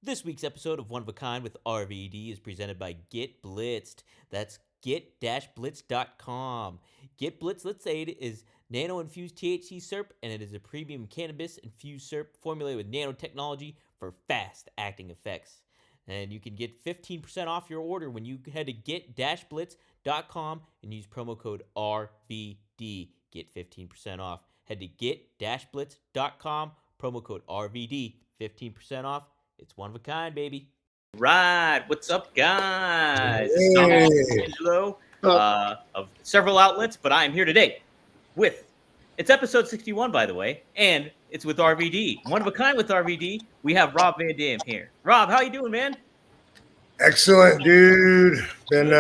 This week's episode of One of a Kind with RVD is presented by Get Blitzed. That's get-blitz.com. Get Blitz Let's Aid is nano-infused THC syrup, and it is a premium cannabis-infused syrup formulated with nanotechnology for fast-acting effects. And you can get 15% off your order when you head to get-blitz.com and use promo code RVD. Get 15% off. Head to get-blitz.com, promo code RVD, 15% off. It's one of a kind, baby. Right. What's up, guys? This is Angelo of several outlets, but I am here today with, it's episode 61, by the way, and it's with RVD. One of a kind with RVD. We have Rob Van Dam here. Rob, how you doing, man? Excellent, dude. Been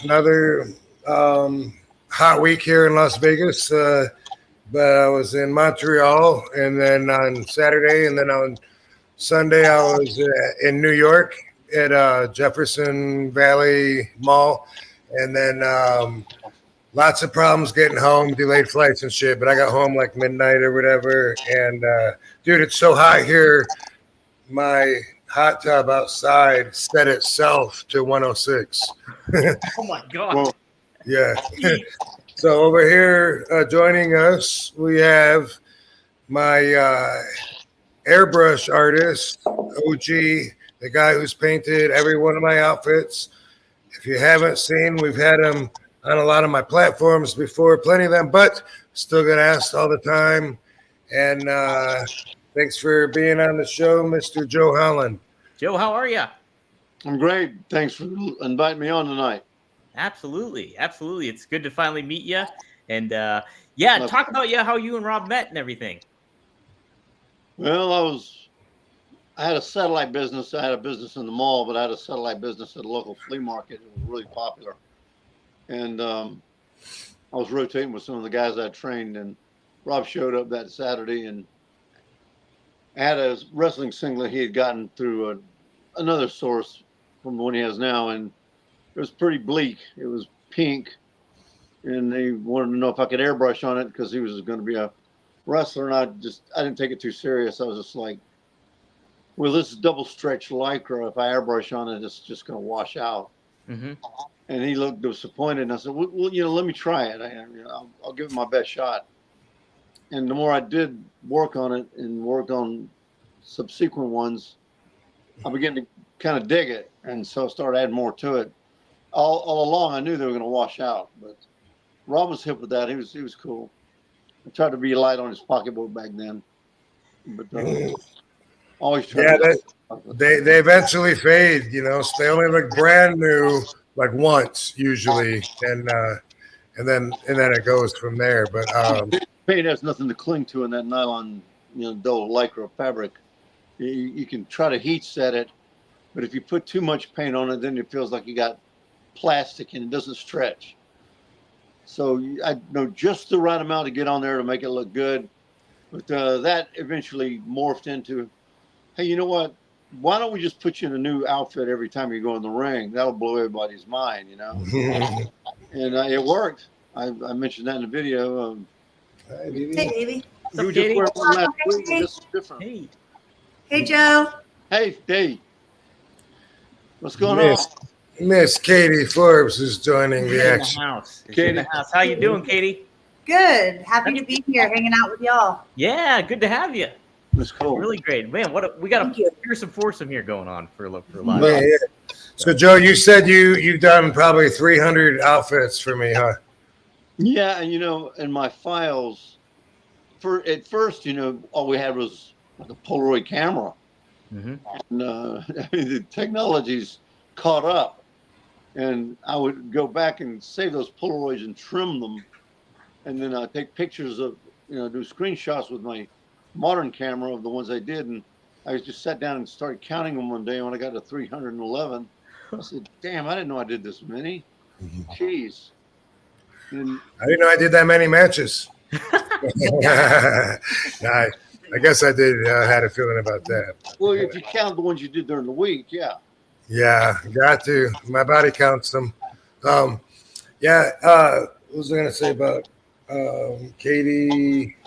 another hot week here in Las Vegas, but I was in Montreal, and then on Saturday, and then on Sunday, I was in New York at Jefferson Valley Mall, and then lots of problems getting home, delayed flights and shit, but I got home like midnight or whatever, and dude, it's so hot here. My hot tub outside set itself to 106. Oh, my God. Well, yeah. So over here joining us, we have my airbrush artist, OG, the guy who's painted every one of my outfits. If you haven't seen, we've had him on a lot of my platforms before, plenty of them, but still get asked all the time. And thanks for being on the show, Mr. Joe Holland. Joe, how are you? I'm great. Thanks for inviting me on tonight. Absolutely. Absolutely. It's good to finally meet you. And talk about how you and Rob met and everything. Well, I had a satellite business. I had a business in the mall, but I had a satellite business at a local flea market. It was really popular. And I was rotating with some of the guys I trained, and Rob showed up that Saturday, and I had a wrestling singlet he had gotten through another source from the one he has now, and it was pretty bleak. It was pink, and they wanted to know if I could airbrush on it because he was going to be a wrestler, and I didn't take it too serious. I was just like, well, this is double stretch lycra. If I airbrush on it, it's just going to wash out. Mm-hmm. And he looked disappointed, and I said, well, let me try it. I'll give it my best shot. And the more I did work on it and worked on subsequent ones, I began to kind of dig it, and so I started adding more to it. All along, I knew they were going to wash out, but Rob was hip with that. He was cool. I tried to be light on his pocketbook back then, but always tried. Yeah, they eventually fade. So they only look brand new like once usually, and then it goes from there. But paint has nothing to cling to in that nylon, dull lycra fabric. You can try to heat set it, but if you put too much paint on it, then it feels like you got plastic and it doesn't stretch. So I know just the right amount to get on there to make it look good. But that eventually morphed into, hey, you know what? Why don't we just put you in a new outfit every time you go in the ring? That'll blow everybody's mind, And it worked. I mentioned that in the video. Hi, baby. Hey, baby. You just wear one last week. This is different. Hey, Joe. Hey, Dave. What's going on? Miss Katie Forbes is joining the action. Katie in the house. How you doing, Katie? Good. Happy to be here hanging out with y'all. Yeah, good to have you. That's cool. Really great, man. We got a fearsome foursome here going on for live. Yeah. So, Joe, you said you've done probably 300 outfits for me, huh? Yeah, and in my files, at first, all we had was like a Polaroid camera, mm-hmm. and the technology's caught up. And I would go back and save those Polaroids and trim them. And then I take pictures of, do screenshots with my modern camera of the ones I did. And I just sat down and started counting them one day. When I got to 311, I said, damn, I didn't know I did this many. Jeez. And I didn't know I did that many matches. I guess I did. I had a feeling about that. Well, if you count the ones you did during the week, yeah. Yeah, got to. My body counts them. What was I going to say about Katie?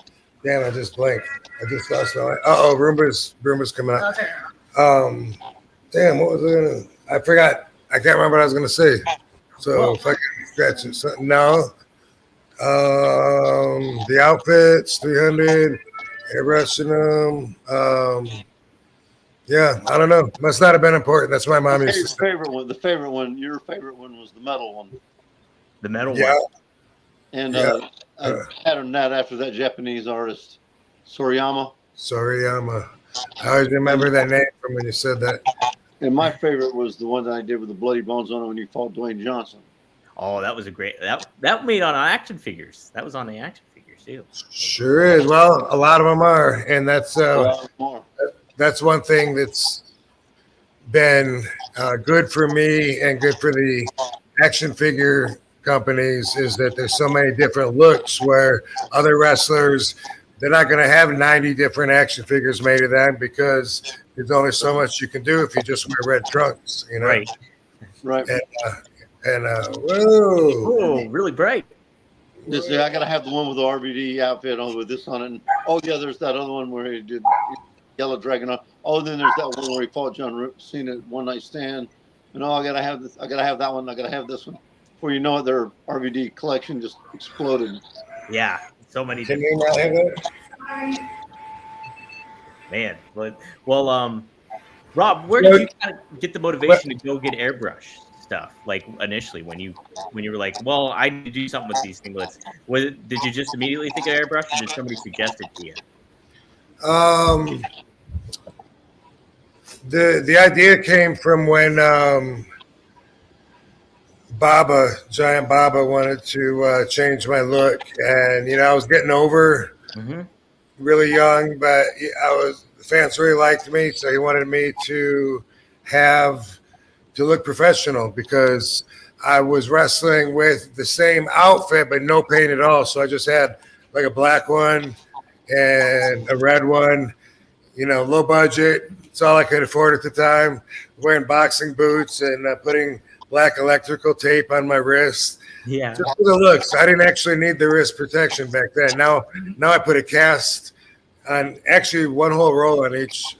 Damn, I just blanked. I just lost my. Roomba's coming out. Damn, what was I gonna? I forgot. I can't remember what I was gonna say. So Well, if I can scratch it, something now. The outfits, 300, airbrushing them. Yeah, I don't know. Must not have been important. That's my mom used to say. The favorite one, your favorite one was the metal one. the metal Yeah, one. And yeah. I patterned that after that Japanese artist, Soriyama. Soriyama. I always remember that name from when you said that. And my favorite was the one that I did with the bloody bones on it when you fought Dwayne Johnson. Oh, that was a great that made on action figures. That was on the action figures too. Sure is. Well, a lot of them are, and that's More. that's one thing that's been good for me and good for the action figure companies is that there's so many different looks where other wrestlers, they're not going to have 90 different action figures made of them because there's only so much you can do if you just wear red trunks, you know? Right. Right. Whoa. Oh, really bright. I gotta have the one with the RVD outfit on with this on it. And, oh yeah, there's that other one where he did Yellow Dragon on. Oh, then there's that one where he fought John Cena at One Night Stand. And I gotta have this. I gotta have that one. I gotta have this one. Before you know it, their RVD collection just exploded. Yeah, so many Can different. you not have that? Man, well, Rob, where did you kind of get the motivation to go get airbrush stuff? Like initially, when you were like, well, I need to do something with these singlets. Did you just immediately think of airbrush, or did somebody suggest it to you? The idea came from when Giant Baba wanted to change my look, and I was getting over really young, but the fans really liked me, so he wanted me to look professional because I was wrestling with the same outfit but no paint at all. So I just had like a black one and a red one, low budget. It's all I could afford at the time. Wearing boxing boots and putting black electrical tape on my wrist. Yeah. Just for the looks. I didn't actually need the wrist protection back then. Now I put a cast on, actually one whole roll on each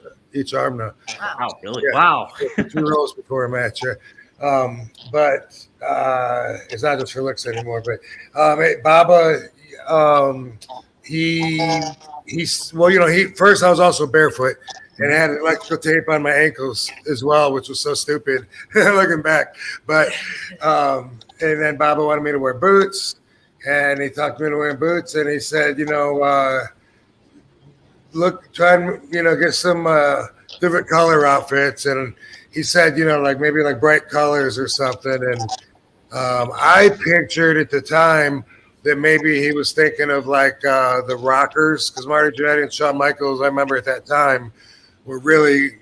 arm now. Wow, really? Yeah. Wow. 2 rolls before a match. Yeah. But it's not just for looks anymore. But Baba, first I was also barefoot and had electrical tape on my ankles as well, which was so stupid looking back. But and then Baba wanted me to wear boots, and he talked me into wearing boots, and he said, try and get some different color outfits, and he said, maybe like bright colors or something. And I pictured at the time that maybe he was thinking of like the Rockers, because Marty Jannetty and Shawn Michaels, I remember at that time, were really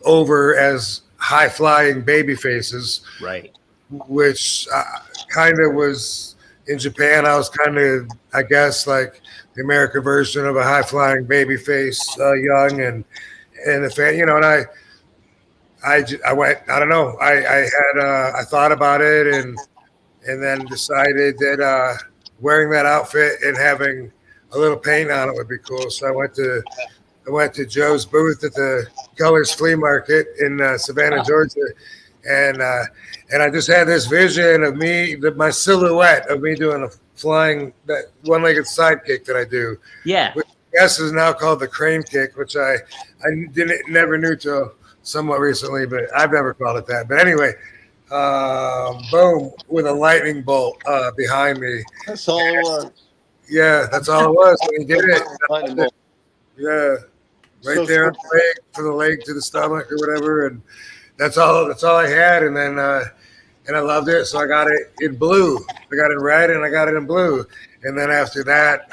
over as high flying baby faces, Right. which kind of was in Japan. I was kind of, I guess, like the American version of a high flying baby face, young and the fan, and I went, I don't know. I thought about it and then decided that wearing that outfit and having a little paint on it would be cool. So I went to Joe's booth at the Colors Flea Market in Savannah, Georgia, and I just had this vision of my silhouette of me doing a flying, that one-legged side kick that I do. Yeah. Which I guess is now called the crane kick, which I never knew till somewhat recently, but I've never called it that. But anyway, boom, with a lightning bolt behind me. That's all it was. Yeah, that's all it was when he did it. Lightning bolt. Yeah, right So there on the leg, from the leg to the stomach or whatever, and that's all I had. And then and I loved it, so I got it in blue. I got it in red, and I got it in blue. And then after that,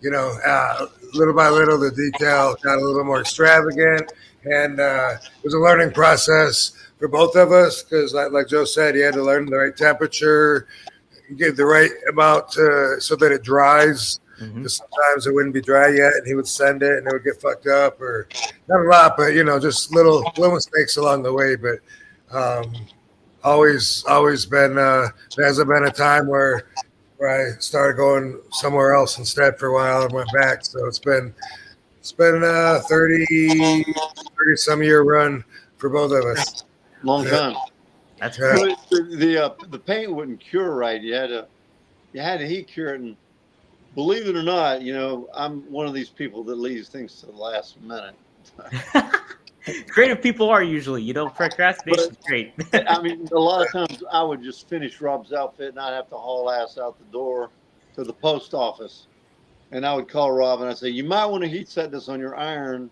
little by little, the detail got a little more extravagant, and it was a learning process for both of us because, like Joe said, he had to learn the right temperature, give the right amount so that it dries. Because sometimes it wouldn't be dry yet, and he would send it, and it would get fucked up, or not a lot, but just little mistakes along the way. But always been there hasn't been a time where I started going somewhere else instead for a while and went back. So it's been 30 some year run for both of us. Long time. That's Yeah. great. But the paint wouldn't cure right. You had to heat cure it, and believe it or not, I'm one of these people that leaves things to the last minute. Creative people are usually, procrastination is great. I mean, a lot of times I would just finish Rob's outfit and I'd have to haul ass out the door to the post office. And I would call Rob and I'd say, you might want to heat set this on your iron.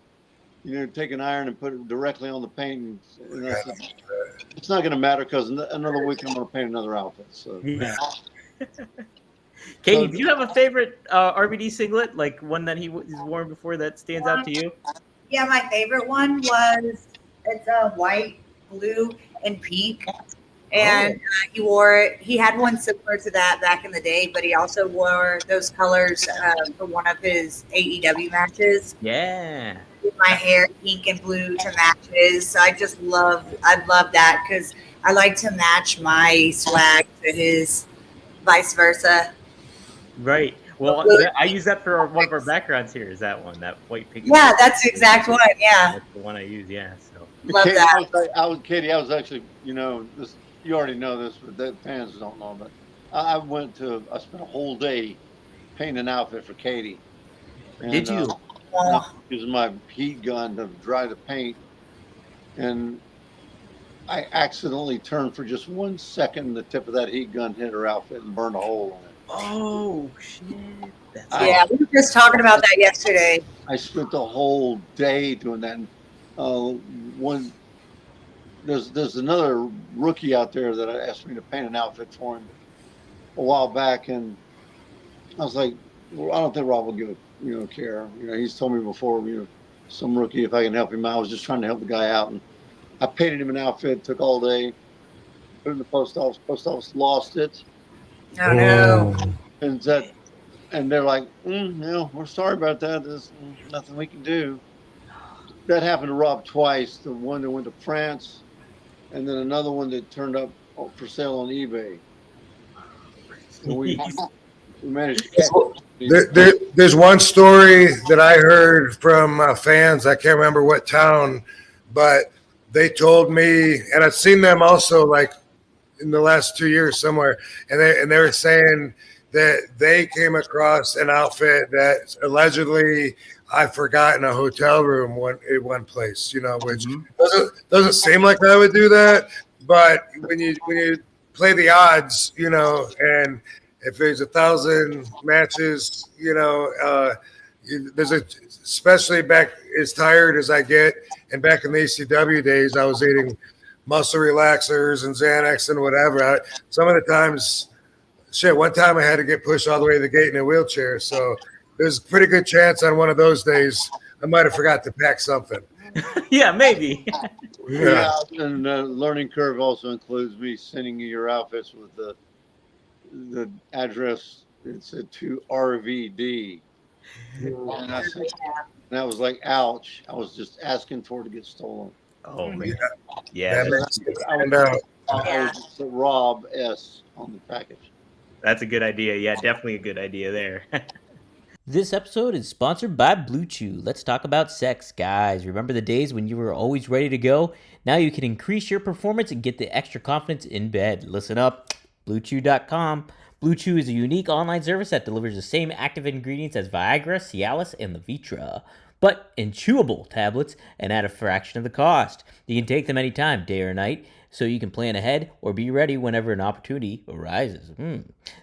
Take an iron and put it directly on the paint. And I said, it's not going to matter because another week I'm going to paint another outfit. So. Yeah. Katie, do you have a favorite RVD singlet, like one that he's worn before that stands out to you? Yeah, my favorite one it's white, blue, and pink. And he he had one similar to that back in the day, but he also wore those colors for one of his AEW matches. Yeah. With my hair pink and blue to matches. So I love that because I like to match my swag to his, vice versa. Right. Well, I use that for one of our backgrounds here. Is that one, that white pink? Yeah, that's the exact one. Yeah. That's the one I use. Yeah. So. Love Katie, that. Katie, I was actually, this. You already know this, but the fans don't know. But I spent a whole day painting an outfit for Katie. And, Did you? Using my heat gun to dry the paint, and I accidentally turned for just 1 second. The tip of that heat gun hit her outfit and burned a hole in it. Oh shit! Yeah, we were just talking about that yesterday. I spent the whole day doing that. And, there's another rookie out there that asked me to paint an outfit for him a while back, and I was like, well, I don't think Rob will give a care. He's told me before, some rookie, if I can help him out. I was just trying to help the guy out, and I painted him an outfit. Took all day. Put it in the post office. Post office lost it. Oh no! And they're like, we're sorry about that. There's nothing we can do. That happened to Rob twice. The one that went to France, and then another one that turned up for sale on eBay. And we managed to catch There's one story that I heard from fans. I can't remember what town, but they told me, and I've seen them also like in the last 2 years somewhere, and they were saying that they came across an outfit that allegedly I forgot in a hotel room in one place, which doesn't seem like I would do that. But when you play the odds, and if there's 1,000 matches, especially back as tired as I get, and back in the ECW days, I was eating muscle relaxers and Xanax and whatever. Some of the times, one time I had to get pushed all the way to the gate in a wheelchair. So there's a pretty good chance on one of those days I might have forgot to pack something. Yeah, maybe. Yeah, and the learning curve also includes me sending you your outfits with the address. It said to RVD. And I was like, ouch. I was just asking for it to get stolen. Oh, man. Yeah. I was just Rob S. on the package. That's a good idea. Yeah, definitely a good idea there. This episode is sponsored by Blue Chew. Let's talk about sex, guys. Remember the days when you were always ready to go? Now you can increase your performance and get the extra confidence in bed. Listen up, BlueChew.com. Blue Chew is a unique online service that delivers the same active ingredients as Viagra, Cialis, and Levitra, but in chewable tablets and at a fraction of the cost. You can take them anytime, day or night, so you can plan ahead or be ready whenever an opportunity arises.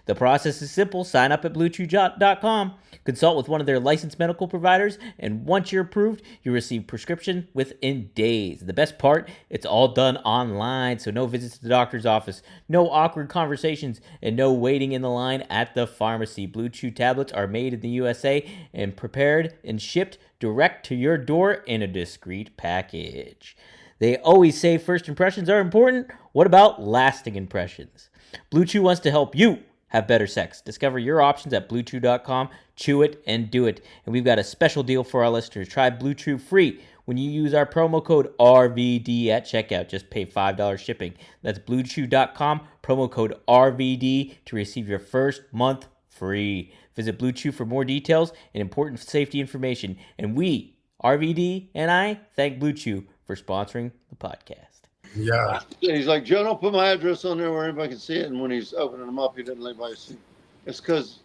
The process is simple. Sign up at BlueChew.com, consult with one of their licensed medical providers, and once you're approved, you receive prescription within days. The best part, it's all done online, so no visits to the doctor's office, no awkward conversations, and no waiting in the line at the pharmacy. Blue Chew tablets are made in the USA and prepared and shipped direct to your door in a discreet package. They always say first impressions are important. What about lasting impressions? Blue Chew wants to help you have better sex. Discover your options at BlueChew.com. Chew it and do it. And we've got a special deal for our listeners. Try Blue Chew free when you use our promo code RVD at checkout. Just pay $5 shipping. That's BlueChew.com, promo code RVD to receive your first month free. Visit Blue Chew for more details and important safety information. And we, RVD and I, thank Blue Chew for sponsoring the podcast. Yeah. He's like, Joe, don't put my address on there where anybody can see it. And when he's opening them up, he didn't let anybody see. It's because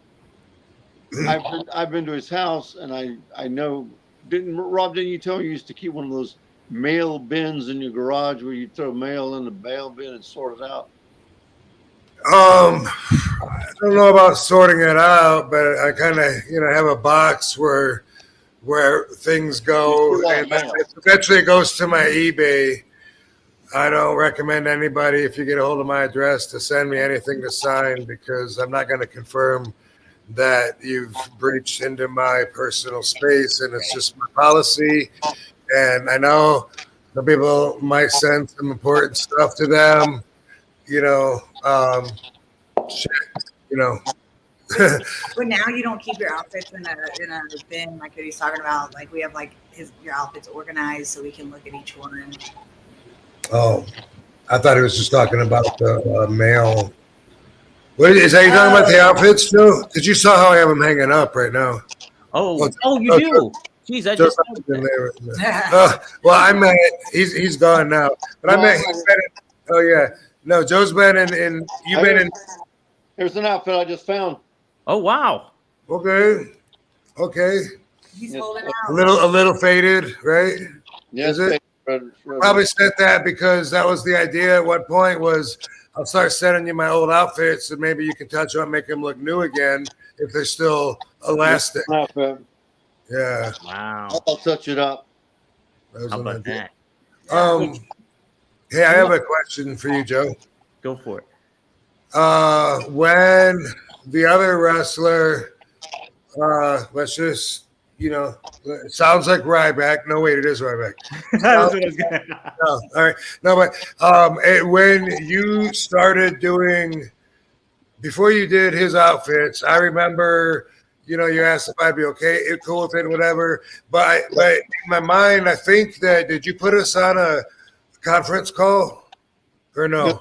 I've been to his house, and I know. Didn't you tell me you used to keep one of those mail bins in your garage where you throw mail in the mail bin and sort it out? I don't know about sorting it out, but I kind of, have a box where things go, and eventually it goes to my eBay. I don't recommend anybody, if you get a hold of my address, to send me anything to sign, because I'm not going to confirm that you've breached into my personal space, and it's just my policy. And I know the people might send some important stuff to them, But now you don't keep your outfits in a bin like he's talking about. Like we have your outfits organized so we can look at each one. Oh, I thought he was just talking about the mail. What is that? You talking about the outfits too? Because you saw how I have them hanging up right now. Oh, you do. Jeez, I just in there. Well, I met. He's gone now, but I met. Oh yeah, no, Joe's been in. You've been in. Here's an outfit I just found. Oh wow. Okay. He's holding out. A little faded, right? Yeah, is it? Probably said that because that was the idea at one point was I'll start sending you my old outfits and maybe you can touch them, make them look new again if they're still elastic. Yeah. Wow. I'll touch it up. How about that? Hey, I have a question for you, Joe. Go for it. When the other wrestler, let's just, it sounds like Ryback. No, wait, it is Ryback. That's what I was gonna... No, all right. No, but when you started doing, before you did his outfits, I remember, you asked if I'd be okay, cool with it, whatever. But in my mind, I think that, did you put us on a conference call or no? Yep.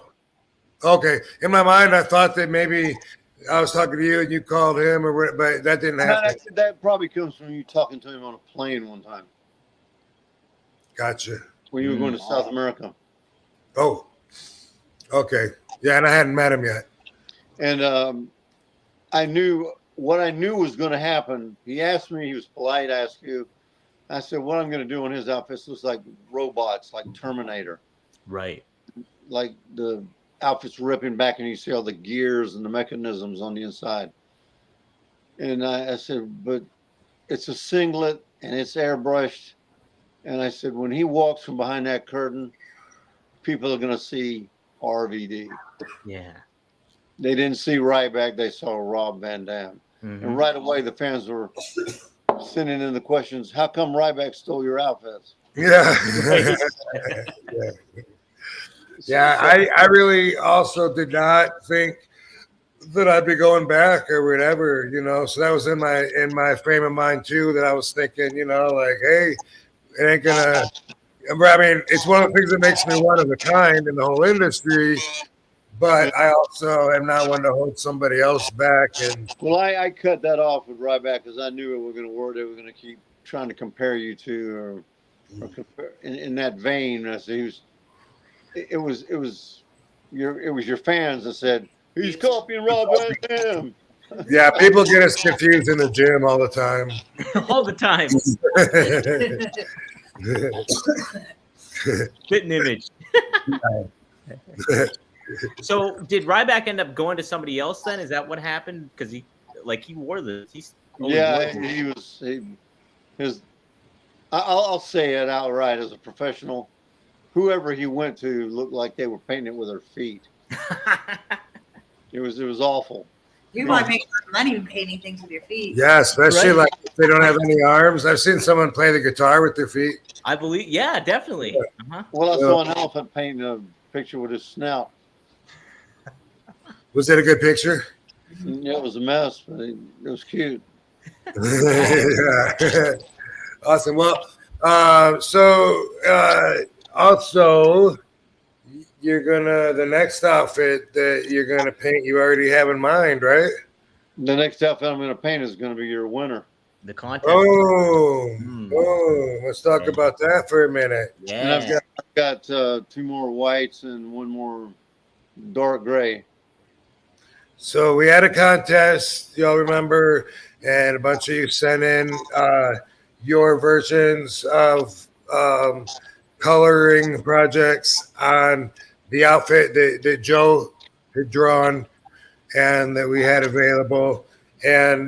Okay. In my mind, I thought that maybe I was talking to you and you called him, but that didn't happen. That probably comes from you talking to him on a plane one time. Gotcha. When you were going to South America. Oh, okay. Yeah, and I hadn't met him yet. And I knew what I knew was going to happen. He asked me, he was polite, I asked you. I said, what I'm going to do in his outfits looks like robots, like Terminator. Right. Like the outfit's ripping back and you see all the gears and the mechanisms on the inside. And I said, but it's a singlet and it's airbrushed. And I said, when he walks from behind that curtain, people are going to see RVD. Yeah. They didn't see Ryback, they saw Rob Van Dam. Mm-hmm. And right away, the fans were sending in the questions, how come Ryback stole your outfits? Yeah. Yeah, I really also did not think that I'd be going back or whatever, So that was in my frame of mind too. That I was thinking, like, hey, it ain't gonna. I mean, it's one of the things that makes me one of a kind in the whole industry. But I also am not one to hold somebody else back. And well, I cut that off with Ryback because I knew it was going to work. They were going to keep trying to compare you to, or compare in that vein. I said, it was your fans that said he's copying Rob Van Dam. Yeah, people get us confused in the gym all the time. All the time. Fitting image. So did Ryback end up going to somebody else then? Is that what happened? Because he wore this. I'll say it outright, as a professional, whoever he went to looked like they were painting it with their feet. It was awful. You might make money painting things with your feet. Yeah, especially like if they don't have any arms. I've seen someone play the guitar with their feet. I believe, yeah, definitely. Uh-huh. Well, I saw an elephant painting a picture with his snout. Was that a good picture? Yeah, it was a mess, but it was cute. Yeah. Awesome. Well, also, the next outfit that you're gonna paint, you already have in mind, right? The next outfit I'm gonna paint is gonna be your winner. The contest. Oh, Hmm. let's talk Yeah. about that for a minute. And I've Yeah. got 2 more whites and 1 more dark gray. So we had a contest, y'all remember, and a bunch of you sent in your versions of coloring projects on the outfit that Joe had drawn and that we had available. And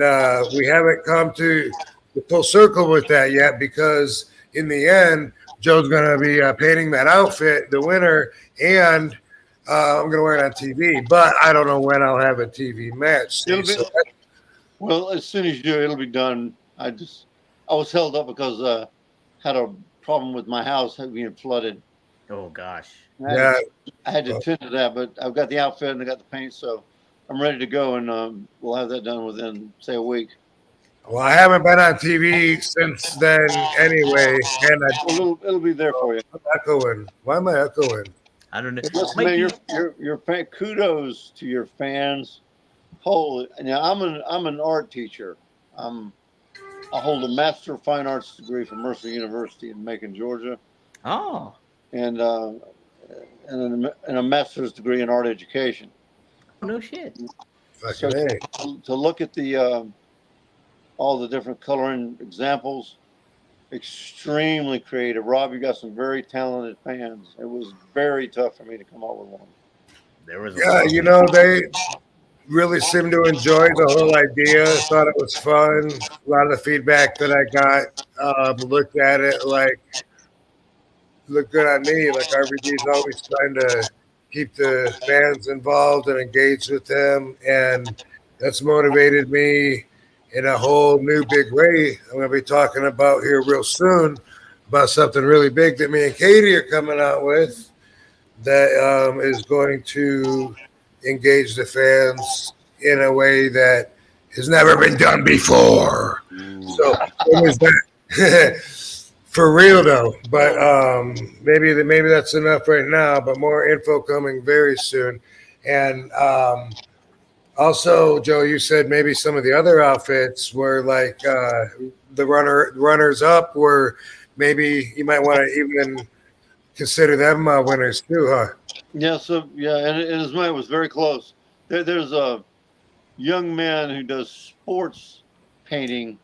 we haven't come to the full circle with that yet because in the end, Joe's going to be painting that outfit, the winner, and I'm going to wear it on TV. But I don't know when I'll have a TV match. It'll be, So well, as soon as you do, it'll be done. I was held up because I had a problem with my house being flooded. Oh gosh. yeah, I had to tend to that, but I've got the outfit and I got the paint, so I'm ready to go, and we'll have that done within, say, a week. well, I haven't been on TV since then anyway. And It'll be there for you. I'm echoing. Why am I echoing? I don't know. Listen, man, your fan, kudos to your fans. Holy, now I'm an art teacher. I hold a Master of Fine Arts degree from Mercer University in Macon, Georgia, Oh. and a master's degree in art education. No shit. So to look at the all the different coloring examples, extremely creative. Rob, you got some very talented fans. It was very tough for me to come up with one. There was. Yeah, you know, they really seemed to enjoy the whole idea. Thought it was fun. A lot of the feedback that I got looked at it like, look good on me. Like RVD is always trying to keep the fans involved and engaged with them. And that's motivated me in a whole new big way. I'm going to be talking about here real soon about something really big that me and Katie are coming out with that is going to engage the fans in a way that has never been done before. So it was that for real though. But maybe that's enough right now. But more info coming very soon. And also, Joe, you said maybe some of the other outfits were like the runners up were maybe you might want to even consider them winners too, huh? Yeah, so and his mind was very close. There's a young man who does sports painting.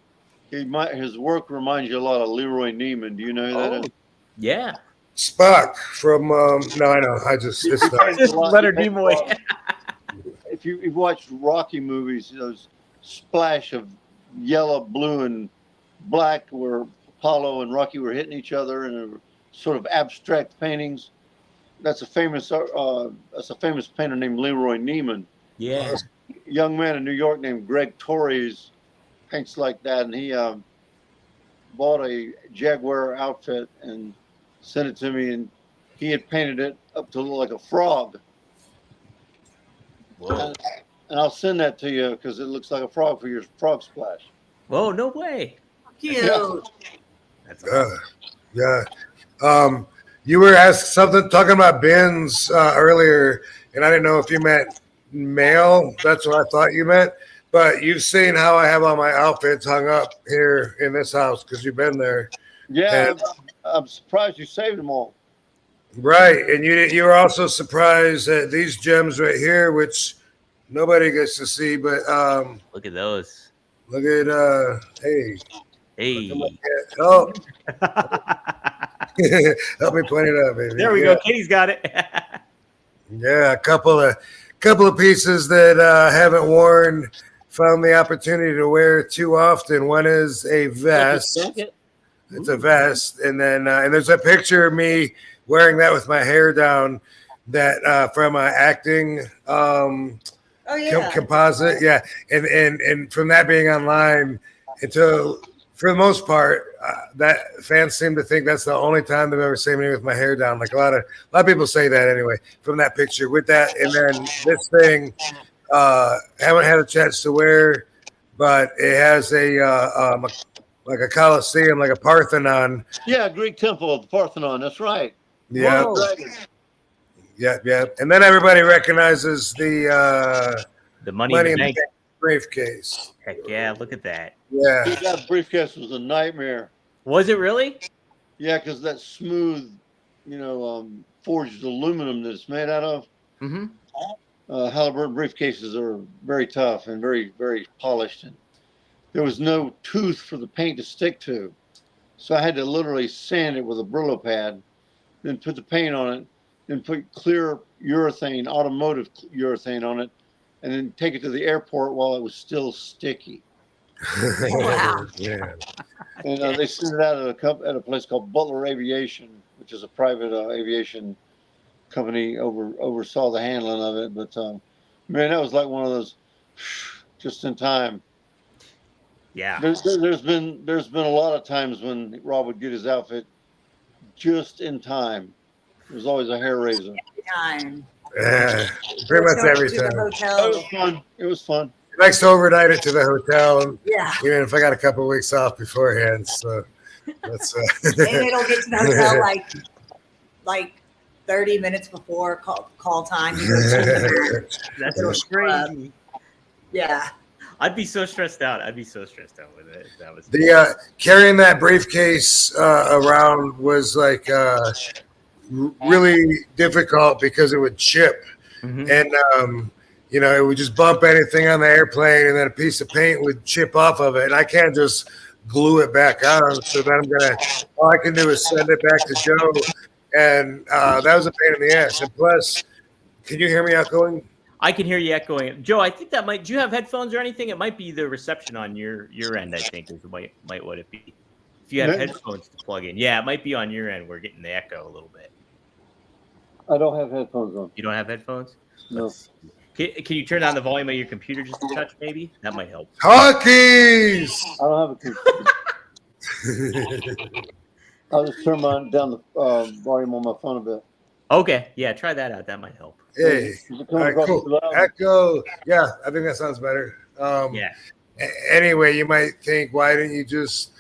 His work reminds you a lot of Leroy Neiman. Do you know who that is? Yeah. Spock from no, I know. I just it's not. Just Leonard Nimoy. If you've watched Rocky movies, those splash of yellow, blue, and black where Apollo and Rocky were hitting each other and sort of abstract paintings. That's a famous painter named Leroy Neiman. Yeah. A young man in New York named Greg Torres paints like that, and he bought a Jaguar outfit and sent it to me, and he had painted it up to look like a frog. Whoa. And I'll send that to you because it looks like a frog for your frog splash. Whoa, no way. Cute. That's awesome. Yeah. You were asked something talking about bins earlier, and I didn't know if you meant male. That's what I thought you meant. But you've seen how I have all my outfits hung up here in this house because you've been there. Yeah, And- I'm surprised you saved them all. Right, and you were also surprised at these gems right here, which nobody gets to see. But Look at those. look at hey, Hey. oh, help me point it out, baby. There we go. Katie's got it. Yeah, a couple of pieces that haven't worn. Found the opportunity to wear too often. One is a vest. It's a vest, and then and there's a picture of me wearing that with my hair down. That from acting composite, yeah, and from that being online, until for the most part, that fans seem to think that's the only time they've ever seen me with my hair down. Like a lot of people say that anyway. From that picture with that, and then this thing, haven't had a chance to wear, but it has a like a Colosseum, like a Parthenon. Yeah, Greek temple, the Parthenon. That's right. Yeah. Whoa. Yeah. And then everybody recognizes the The money in the bank. briefcase. Heck yeah, look at that. Yeah. Dude, that briefcase was a nightmare. Was it really? Yeah, because that smooth, forged aluminum that it's made out of. Mm-hmm. Halliburton briefcases are very tough and very, very polished. And there was no tooth for the paint to stick to. So I had to literally sand it with a Brillo pad, then put the paint on it, then put clear urethane, automotive urethane on it, and then take it to the airport while it was still sticky. Wow. Yeah. And they sent it out at a place called Butler Aviation, which is a private aviation company. Oversaw the handling of it, but man, that was like one of those just in time. Yeah. There's been a lot of times when Rob would get his outfit just in time. There's always a hair raiser. Time. Yeah. Pretty much every To the time. It hotel. was fun. It was fun. He likes to overnight it to the hotel, Yeah. even if I got a couple of weeks off beforehand. So that's And it'll get to the hotel like 30 minutes before call time. You go That's so crazy. yeah. I'd be so stressed out. I'd be so stressed out with it. That was the carrying that briefcase around was like really difficult because it would chip, Mhm. and it would just bump anything on the airplane, and then a piece of paint would chip off of it, and I can't just glue it back on. So then all I can do is send it back to Joe, and that was a pain in the ass. And plus, can you hear me echoing? I can hear you echoing. Joe, I think that might. Do you have headphones or anything? It might be the reception on your end. I think is might what it be. If you have headphones to plug in, yeah, it might be on your end. We're getting the echo a little bit. I don't have headphones on. You don't have headphones? No. Can you turn down the volume of your computer just a touch? Maybe that might help. Hockeys! I don't have a computer. I'll just turn down the volume on my phone a bit. Okay, yeah, try that out. That might help. Hey, all right, cool. Echo. Yeah, I think that sounds better. Yeah. Anyway, you might think, why didn't you just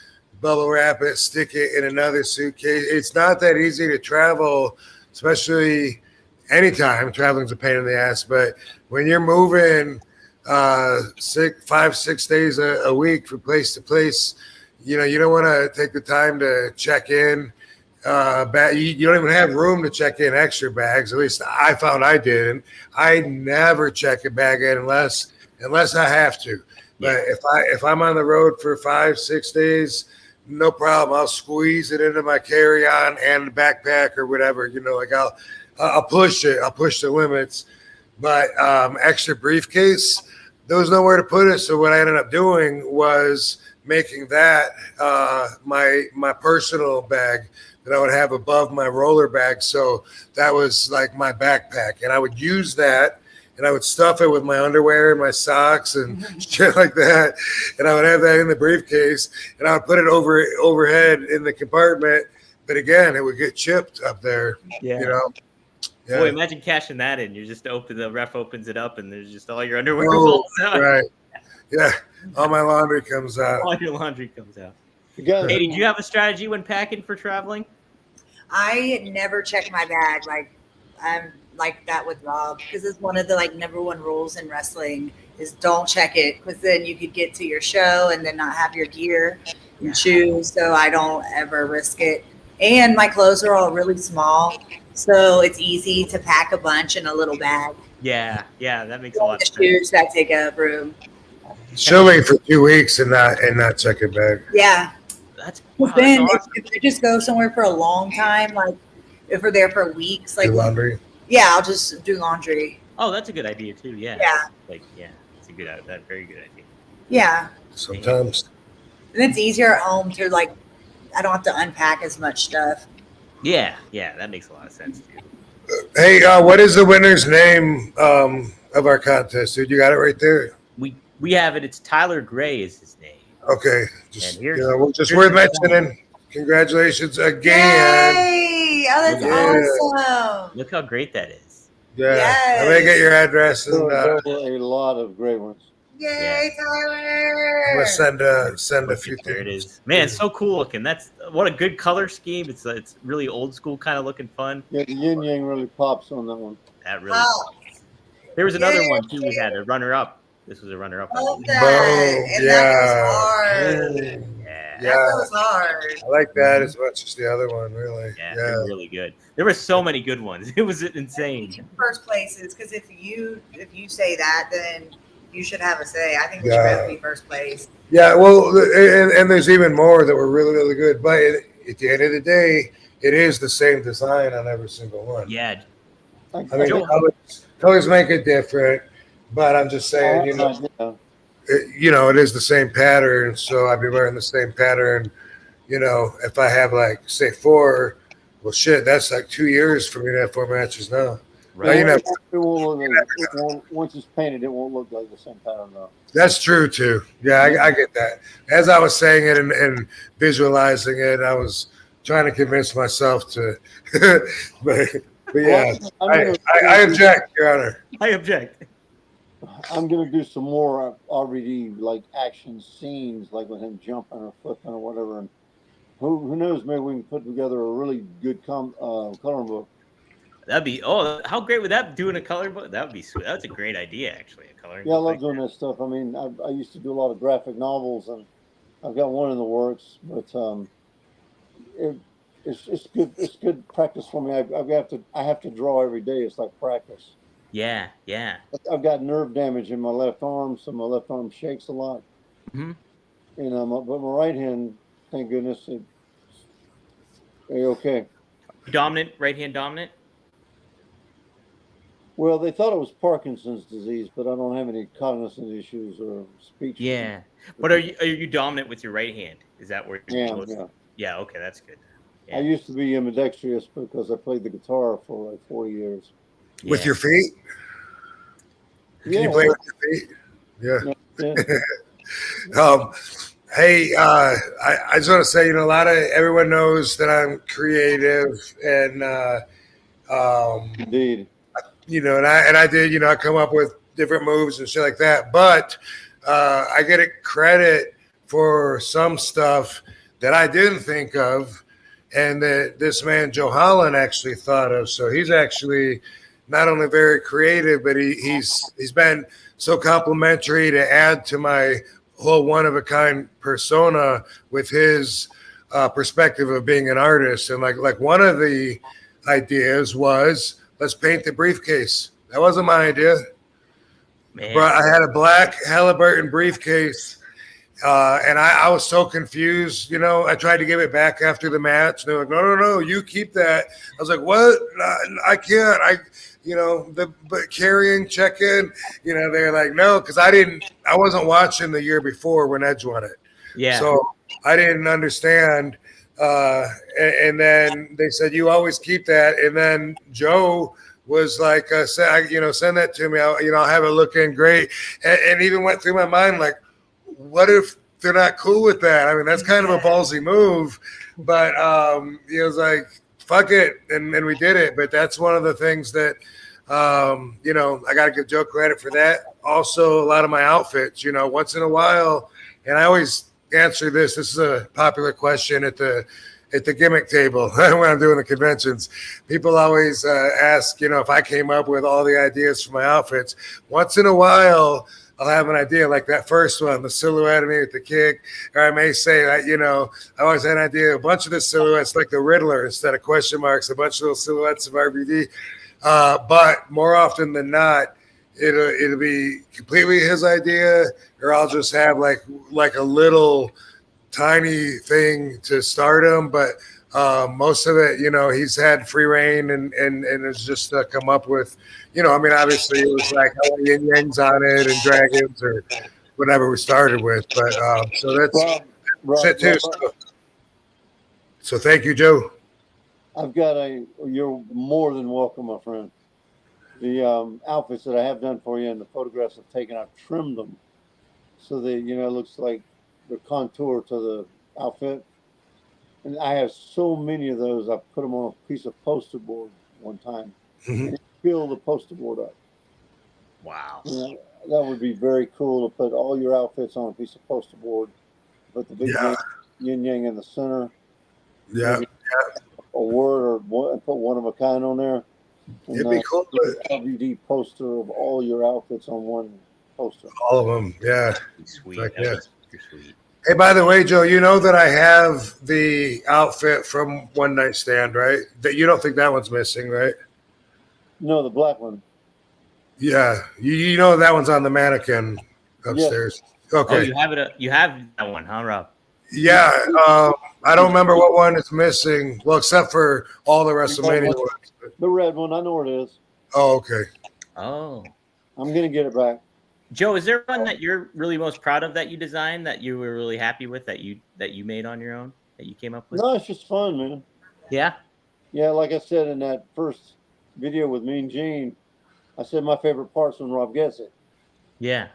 bubble wrap it, stick it in another suitcase? It's not that easy to travel, especially anytime. Traveling's a pain in the ass, but when you're moving 5-6 days a week from place to place, you don't want to take the time to check in. You don't even have room to check in extra bags. At least I found I didn't. I never check a bag in unless I have to. But if I'm on the road for 5-6 days, no problem. I'll squeeze it into my carry-on and backpack or whatever. I'll push it. I'll push the limits. But extra briefcase, there was nowhere to put it. So what I ended up doing was making that my personal bag that I would have above my roller bag. So that was like my backpack. And I would use that and I would stuff it with my underwear and my socks and shit like that. And I would have that in the briefcase and I would put it overhead in the compartment. But again, it would get chipped up there. Yeah. Yeah. Boy, imagine cashing that in. You just the ref opens it up and there's just all your underwear Oh, falls out. right. Yeah. All my laundry comes out. All your laundry comes out. Again, Katie, do you have a strategy when packing for traveling? I never check my bag. Like I'm like that with Rob because it's one of the number one rules in wrestling is don't check it because then you could get to your show and then not have your gear and shoes. So I don't ever risk it. And my clothes are all really small, so it's easy to pack a bunch in a little bag. Yeah, that makes a lot The of sense. shoes that take up room. She'll wait for 2 weeks and not check it back. Yeah. That's Then awesome. if I just go somewhere for a long time, like if we're there for weeks, like Do laundry. yeah, I'll just do laundry. Oh, that's a good idea too. Yeah. Yeah. It's a very good idea. Yeah. Sometimes. And it's easier at home to I don't have to unpack as much stuff. Yeah, that makes a lot of sense too. Hey, what is the winner's name of our contest, dude? You got it right there. We have it. It's Tyler Gray is his name. Okay, just And here's worth mentioning. Congratulations again. Yay! Oh, that's awesome. Look how great that is. Yeah, Yes. I'm gonna get your address and there were a lot of great ones. Yay, Tyler! I'm gonna send a few There it things. is. Man, it's so cool looking. What a good color scheme. It's really old school kind of looking fun. Yeah, the yin yang really pops on that one. That really. Oh, There was another Yay. one too. We had a runner up. This was a runner-up. Love that. And that was hard. Yeah. That goes hard. I like that as much as the other one, really. Yeah, they're really good. There were so many good ones. It was insane. First places, because if you say that, then you should have a say. I think we should both be first place. Yeah, well, and there's even more that were really, really good. But at the end of the day, it is the same design on every single one. Yeah. I mean, colors make it different, but I'm just saying, it is the same pattern. So I'd be wearing the same pattern. If I have like say 4, well, shit, that's like 2 years for me to have 4 matches now. Right. Once it's painted, it won't look like the same pattern though. That's true too. Yeah, I get that. As I was saying it and visualizing it, I was trying to convince myself to, but yeah, I object, Your Honor. I object. I'm gonna do some more RVD like action scenes, like with him jumping or flipping or whatever, and who knows? Maybe we can put together a really good coloring book. That'd be how great would that doing a color book? That would be sweet. That's a great idea, actually. A coloring. Yeah, I love doing that stuff. I mean, I used to do a lot of graphic novels, and I've got one in the works, but it's good. It's good practice for me. I have to draw every day. It's like practice. Yeah. I've got nerve damage in my left arm, so my left arm shakes a lot. Mm-hmm. But my right hand, thank goodness, it's okay. Dominant, right hand dominant. Well, they thought it was Parkinson's disease, but I don't have any cognitive issues or speech. Yeah, but are you dominant with your right hand? Is that where you're Yeah. Yeah. Okay, that's good. Yeah. I used to be ambidextrous because I played the guitar for like 40 years. With your feet? Can you play with your feet? Yeah. Hey, I just want to say, everyone knows that I'm creative and indeed. And I did, I come up with different moves and shit like that. But I get credit for some stuff that I didn't think of, and that this man Joe Holland actually thought of. So he's actually not only very creative, but he's been so complimentary to add to my whole one-of-a-kind persona with his perspective of being an artist. And like one of the ideas was, let's paint the briefcase. That wasn't my idea. Man. But I had a black Halliburton briefcase, and I was so confused. I tried to give it back after the match. They're like, no, you keep that. I was like, what? I can't. But carrying check-in, they're like, no, because I wasn't watching the year before when Edge won it. Yeah. So I didn't understand. And then they said, you always keep that. And then Joe was like, send that to me. I'll have it looking great. And even went through my mind, like, what if they're not cool with that? I mean, that's kind of a ballsy move, but he was like, fuck it. And we did it. But that's one of the things that, I got to give Joe credit for that. Also, a lot of my outfits, once in a while, and I always answer this. This is a popular question at the gimmick table when I'm doing the conventions. People always ask, if I came up with all the ideas for my outfits. Once in a while, I'll have an idea like that first one, the silhouette of me with the kick. Or I may say that, I always had an idea, a bunch of the silhouettes like the Riddler instead of question marks, a bunch of little silhouettes of RVD. But more often than not, it'll be completely his idea, or I'll just have like a little tiny thing to start him. But most of it, he's had free reign and it's just come up with, obviously it was like yin yangs on it and dragons or whatever we started with. But so that's it too. So thank you, Joe. You're more than welcome, my friend. The outfits that I have done for you and the photographs I've taken, I've trimmed them so that, it looks like the contour to the outfit. And I have so many of those. I put them on a piece of poster board one time and fill the poster board up. Wow. That would be very cool to put all your outfits on a piece of poster board. Put the big yin yang in the center. Yeah. A word and put one of a kind on there. And it'd be cool. RVD poster of all your outfits on one poster. All of them, yeah. Sweet. Like, That yeah. was super sweet. Hey, by the way, Joe, you know that I have the outfit from One Night Stand, right? That you don't think that one's missing, right? No, the black one. Yeah, you know that one's on the mannequin upstairs. Oh, Okay. you have it. You have that one, huh, Rob? Yeah, I don't remember what one is missing. Well, except for all the WrestleMania ones. The red one. I know where it is. Oh, okay. Oh, I'm gonna get it back. Joe, is there one that you're really most proud of that you designed, that you were really happy with, that you made on your own, that you came up with? No, it's just fun, man. Yeah. Yeah, like I said in that first video with Mean Gene, I said my favorite part's when Rob gets it. Yeah.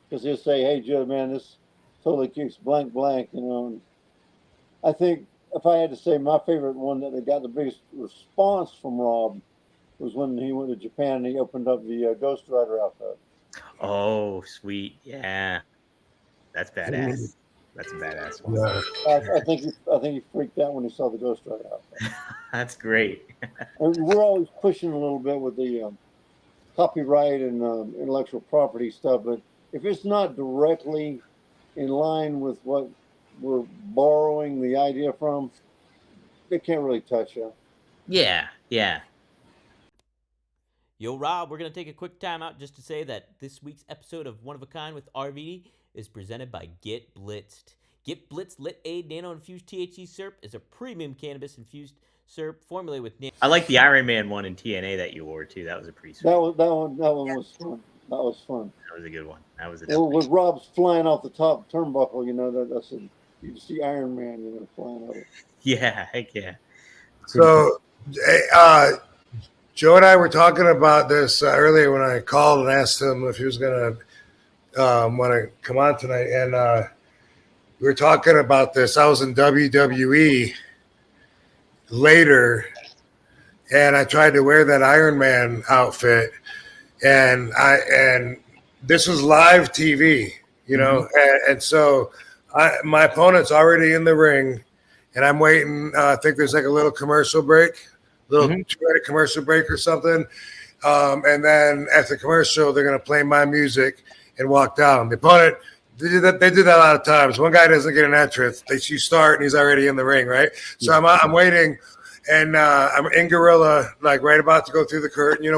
Because he'll say, "Hey, Joe, man, this totally kicks blank, blank," you know. And I think if I had to say my favorite one that got the biggest response from Rob was when he went to Japan and he opened up the Ghost Rider outfit. Oh, sweet. Yeah. That's badass. That's a badass one. Yeah. I think he freaked out when he saw the Ghost Rider outfit. That's great. And we're always pushing a little bit with the copyright and intellectual property stuff, but if it's not directly in line with what we're borrowing the idea from, they can't really touch you. Yeah. Yeah. Yo, Rob, we're going to take a quick time out just to say that this week's episode of One of a Kind with RVD is presented by Get Blitzed. Get Blitzed Lit Aid Nano-Infused THC Syrup is a premium cannabis-infused syrup formulated with... I like the Iron Man one in TNA that you wore, too. That was a pretty sweet. That one was fun. That was fun. That was a good one. That was a Well, with Rob's flying off the top turnbuckle, you know, that's you see Iron Man, you know, flying over. Yeah, heck yeah. So, Joe and I were talking about this earlier when I called and asked him if he was going to want to come on tonight. And we were talking about this. I was in WWE later, and I tried to wear that Iron Man outfit. And this was live TV, you know. And so my opponent's already in the ring, and I'm waiting. I think there's like a little commercial break. Little 2-minute commercial break or something. And then after the commercial, they're going to play my music and walk down. The opponent, they do that a lot of times. One guy doesn't get an entrance. You start and he's already in the ring, right? So I'm waiting, and I'm in gorilla, like right about to go through the curtain, you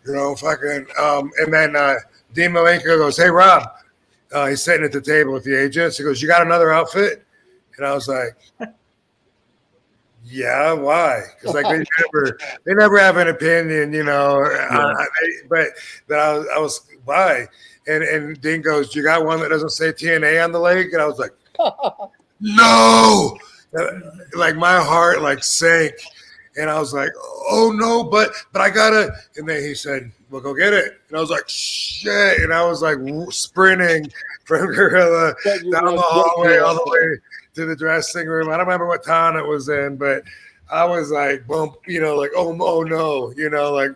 know, fucking. And then Dean Malenko goes, "Hey, Rob." He's sitting at the table with the agents. He goes, "You got another outfit?" And I was like, yeah, why? Because like they never have an opinion, you know. But I was why? And Dean goes, "You got one that doesn't say TNA on the leg?" And I was like, no. Like my heart like sank, and I was like, "Oh no, but I gotta." And then he said, "Well, go get it." And I was like, "Shit!" And I was like sprinting from Gorilla down the hallway all the way to the dressing room. I don't remember what town it was in, but I was like, bump, you know, like, oh no, you know, like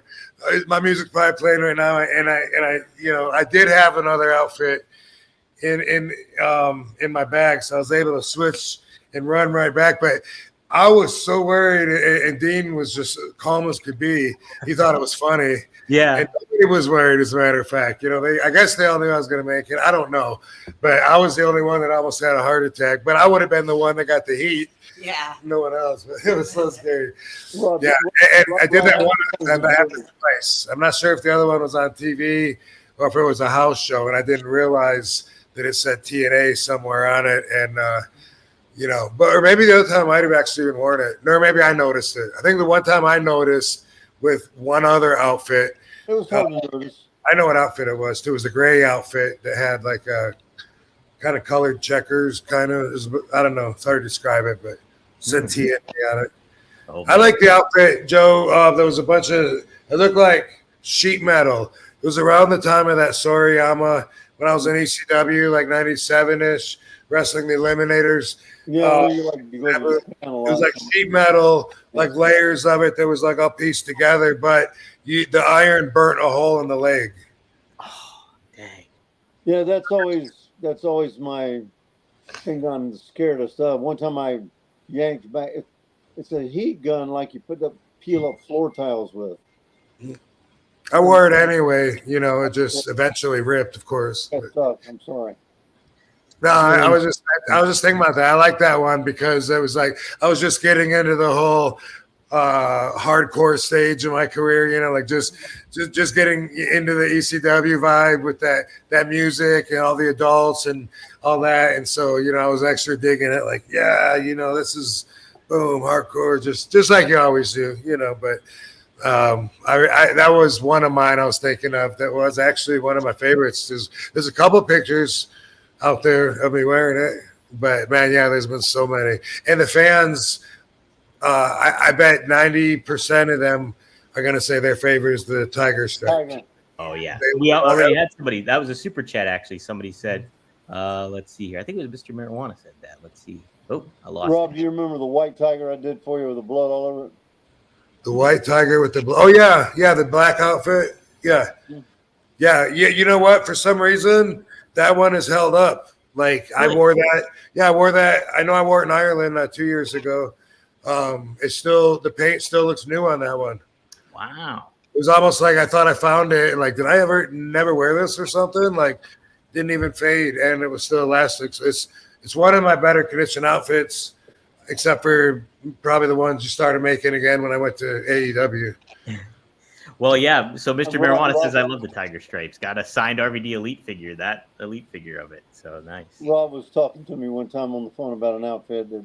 my music's probably playing right now. And I, you know, I did have another outfit in my bag, so I was able to switch and run right back. But I was so worried, and Dean was just calm as could be. He thought it was funny. Yeah. And nobody was worried, as a matter of fact. You know, I guess they all knew I was going to make it. I don't know. But I was the only one that almost had a heart attack. But I would have been the one that got the heat. Yeah. No one else. But it was so scary. Rob, Yeah. And I did that one time. I happened twice. I'm not sure if the other one was on TV or if it was a house show. And I didn't realize that it said TNA somewhere on it. And, you know, or maybe the other time I might have actually even worn it. Or maybe I noticed it. I think the one time I noticed with one other outfit. It was hard to notice. I know what outfit it was too. It was a gray outfit that had like a kind of colored checkers, kind of. I don't know. It's hard to describe it, but it said TNA on it. Oh, I like the outfit, Joe. There was a bunch of. It looked like sheet metal. It was around the time of that Soriyama when I was in ECW, like '97-ish, wrestling the Eliminators. Yeah, it was like sheet metal, like layers of it that was like all pieced together, but the iron burnt a hole in the leg. Oh, dang. Yeah, that's always my thing I'm scared of stuff. One time I yanked back. It's a heat gun, like you peel up floor tiles with. I wore it anyway. You know, it just eventually ripped, of course. That sucks. I'm sorry. No, I was just thinking about that. I like that one because it was like I was just getting into the whole hardcore stage of my career. You know, like just getting into the ECW vibe with that music and all the adults and all that. And so, you know, I was extra digging it. Like, yeah, you know, this is boom hardcore, just like you always do. You know, but. That was one of mine I was thinking of. That was actually one of my favorites. There's a couple pictures out there of me wearing it, but man, yeah, there's been so many. And the fans, I bet 90% of them are gonna say their favorite is the tiger stripe. Oh yeah, we already had somebody. That was a super chat actually. Somebody said, let's see here. I think it was Mr. Marijuana said that. Let's see. Oh, I lost. Rob, do you remember the white tiger I did for you with the blood all over it? The white tiger with the oh yeah, the black outfit. Yeah. You know what? For some reason, that one is held up. Like really? I wore that. Yeah, I wore that. I know I wore it in Ireland 2 years ago. It's still the paint still looks new on that one. Wow. It was almost like I thought I found it. Like, did I ever never wear this or something? Like, didn't even fade, and it was still elastic. So it's one of my better condition outfits. Except for probably the ones you started making again when I went to AEW. Well, yeah. So Mr. Marijuana says, I love the tiger stripes. Got a signed RVD elite figure, that elite figure of it. So nice. Rob was talking to me one time on the phone about an outfit that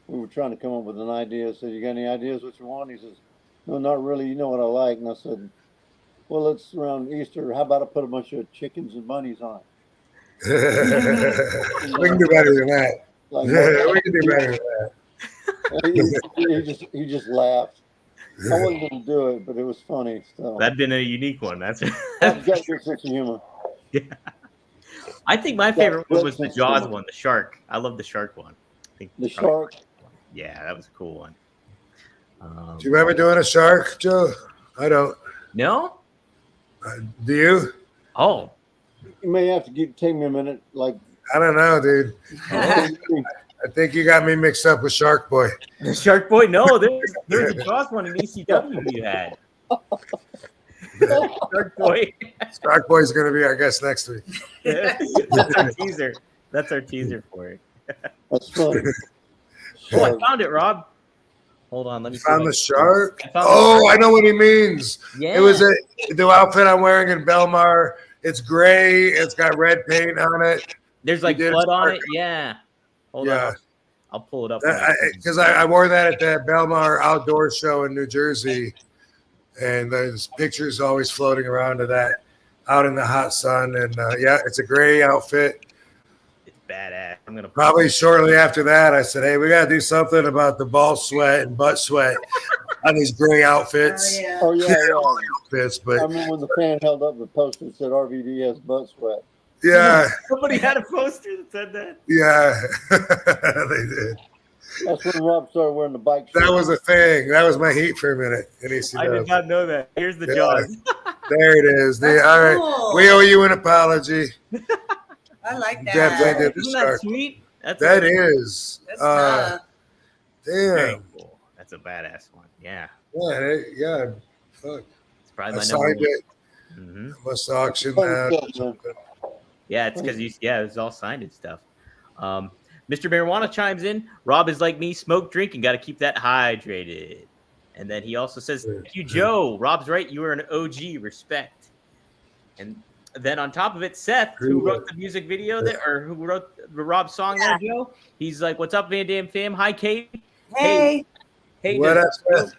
we were trying to come up with an idea. I said, you got any ideas what you want? He says, no, not really. You know what I like. And I said, well, it's around Easter. How about I put a bunch of chickens and bunnies on it? We can do better than that. Like, we can do better than that. He just laughed. I wasn't going to do it, but it was funny. So. That'd been a unique one. That's I've got your sense of humor. Yeah. I think my favorite one was the Jaws one, the shark. I love the shark one. I think the shark? Yeah, that was a cool one. Do you remember doing a shark, Joe? I don't. No? Do you? Oh. You may have to take me a minute. Like I don't know, dude. I think you got me mixed up with Shark Boy. The Shark Boy? No, there's a Jaws one in ECW you had. Shark Boy. Shark Boy's going to be our guest next week. That's our teaser. That's our teaser for it. That's funny. Oh, I found it, Rob. Hold on, let me see. Found the shark? I know what he means. Yeah. It was the outfit I'm wearing in Belmar. It's gray. It's got red paint on it. There's like blood on it. Yeah. Hold on. I'll pull it up. Because I wore that at that Belmar outdoor show in New Jersey. And there's pictures always floating around of that out in the hot sun. And it's a gray outfit. It's badass. I'm gonna probably shortly after that, I said, hey, we got to do something about the ball sweat and butt sweat on these gray outfits. Oh, yeah. Outfits, but I remember when the fan held up the poster that said RVD has butt sweat. Yeah. Somebody had a poster that said that. Yeah, they did. That's when Rob started wearing the bike shirt. That was a thing. That was my heat for a minute in ECW. I did not know that. Here's the Jaws. There it is. All right. We owe you an apology. I like that. Definitely did the Isn't shark. that sweet? That is. That's damn. Cool. That's a badass one. Yeah. Yeah. Fuck. It's probably my signed number it. Mm-hmm. I must auction that. Yeah, it's because it's all signed and stuff. Mr. Marijuana chimes in. Rob is like me, smoke, drink, and got to keep that hydrated. And then he also says, thank you, Joe. Rob's right. You are an OG. Respect. And then on top of it, Seth, who wrote the music video there, or who wrote the Rob song there, Joe, he's like, what's up, Van Dam fam? Hi, Kate. Hey. What up, Seth?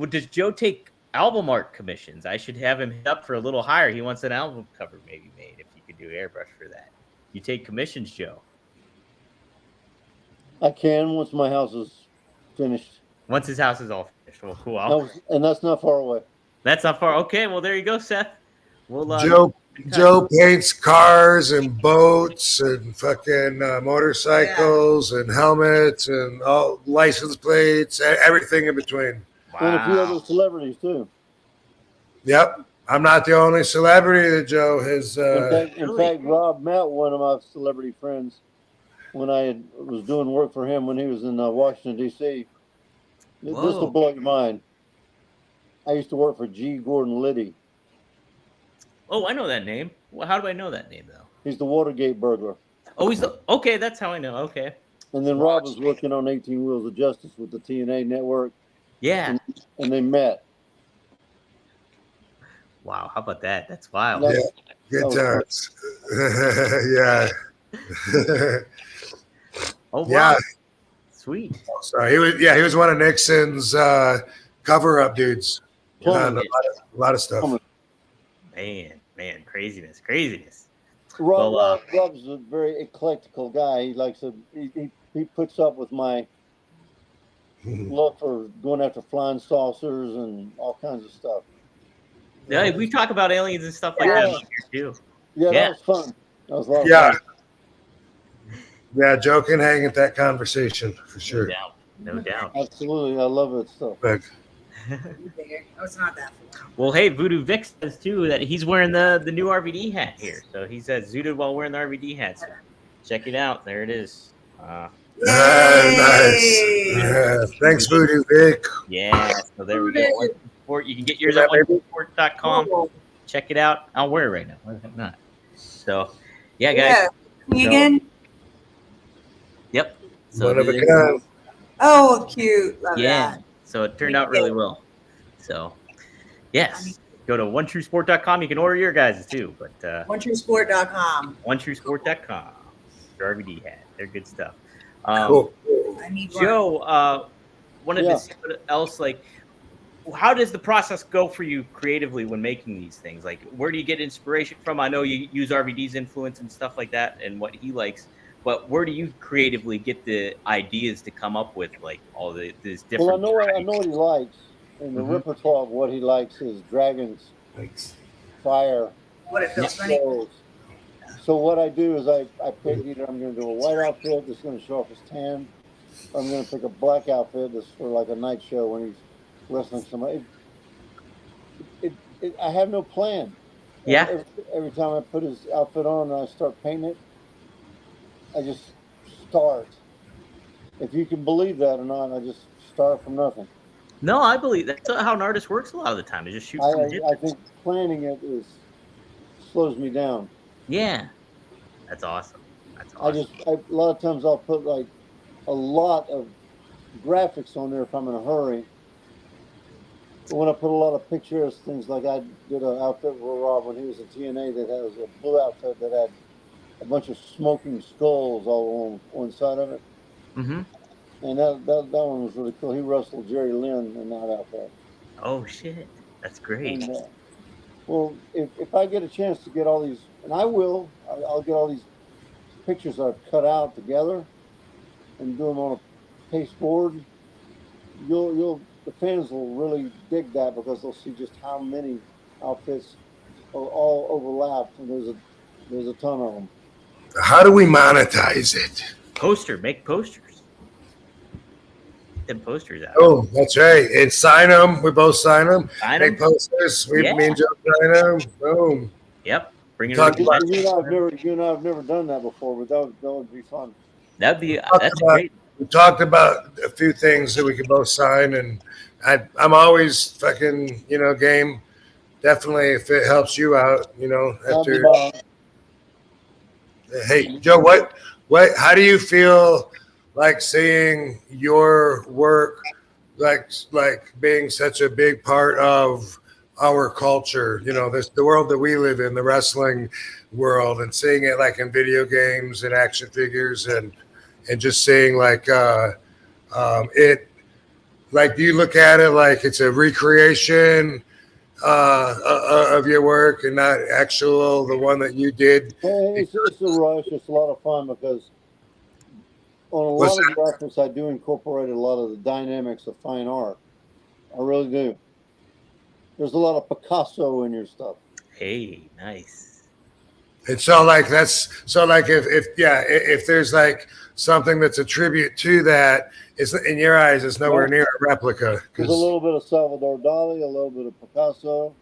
Does Joe take album art commissions? I should have him hit up for a little higher. He wants an album cover maybe made if you could do airbrush for that. You take commissions, Joe? I can once my house is finished. Once his house is all finished. Well, cool. And that's not far away. That's not far. Okay, well, there you go, Seth. We'll, Joe paints cars and boats and fucking motorcycles and helmets and all license plates, everything in between. Wow. And a few other celebrities, too. Yep. I'm not the only celebrity that Joe has. In fact, Rob met one of my celebrity friends when I was doing work for him when he was in Washington, D.C. This will blow your mind. I used to work for G. Gordon Liddy. Oh, I know that name. Well, how do I know that name though? He's the Watergate burglar. Oh, okay. That's how I know. Okay. And then Rob was working on 18 Wheels of Justice with the TNA network. Yeah. And they met. Wow. How about that? That's wild. Yeah. Good times. Yeah. Oh, wow. Yeah. Sweet. So he was one of Nixon's cover-up dudes. On a lot of stuff. Man, craziness. Rob's a very eclectical guy. He likes to he puts up with my love for going after flying saucers and all kinds of stuff. Yeah, we talk about aliens and stuff like that here too. Yeah, that was fun. That was a lot of fun. Yeah, Joe can hang at that conversation for sure. No doubt. Absolutely, I love it stuff. It's not that far. Well, hey, Voodoo Vic says too that he's wearing the new RVD hat here. So he says zooted while wearing the RVD hat. So check it out. There it is. Nice. Thanks, Voodoo Vic. Yeah. So there we go. You can get yours at onesport.com. Check it out. I'll wear it right now. Why the heck not? So, yeah, guys. Me again? Yep. So One of a kind. Oh, cute. Love that. So it turned out really well. So, yes. Go to onetruesport.com. You can order your guys' too. But onetruesport.com. Onetruesport.com. Your RVD hat. They're good stuff. Cool. I need Joe, wanted to see what else, like, how does the process go for you creatively when making these things? Like, where do you get inspiration from? I know you use RVD's influence and stuff like that and what he likes, but where do you creatively get the ideas to come up with, like, all these different... Well, I know what he likes, and the repertoire of what he likes is dragons, fire, what it feels funny. So what I do is I pick either I'm going to do a white outfit that's going to show off his tan, or I'm going to pick a black outfit that's for like a night show when he's wrestling somebody. I have no plan. Yeah. Every time I put his outfit on and I start painting it, I just start. If you can believe that or not, I just start from nothing. No, I believe that's how an artist works a lot of the time. It just shoots from the hip. I think planning it slows me down. Yeah. That's awesome. That's awesome. A lot of times I'll put like a lot of graphics on there if I'm in a hurry. But when I put a lot of pictures, things like I did an outfit for Rob when he was in TNA that was a blue outfit that had a bunch of smoking skulls all on one side of it. Mm-hmm. And that one was really cool. He wrestled Jerry Lynn in that outfit. Oh, shit. That's great. And, well, if I get a chance to get all these, and I will, I'll get all these pictures that I've cut out together and do them on a paste board. The fans will really dig that because they'll see just how many outfits are all overlapped, and there's a ton of them. How do we monetize it? Make posters. Them posters out. Oh, that's right. And sign them. We both sign them. Make posters. Me and Joe sign them. Boom. Yep. Bring it. You and I have never done that before, but that would be fun. That's great. We talked about a few things that we could both sign, and I'm always fucking game. Definitely, if it helps you out, after. Hey, Joe, what? How do you feel like seeing your work, like being such a big part of our culture? The world that we live in, the wrestling world, and seeing it like in video games and action figures, and just seeing it. Like, do you look at it like it's a recreation of your work and not the one that you did? It's a rush. It's a lot of fun because on a lot of graphics, I do incorporate a lot of the dynamics of fine art. I really do. There's a lot of Picasso in your stuff. Hey, nice. And so if there's like something that's a tribute to that, it's in your eyes, it's nowhere near a replica. There's a little bit of Salvador Dali, a little bit of Picasso.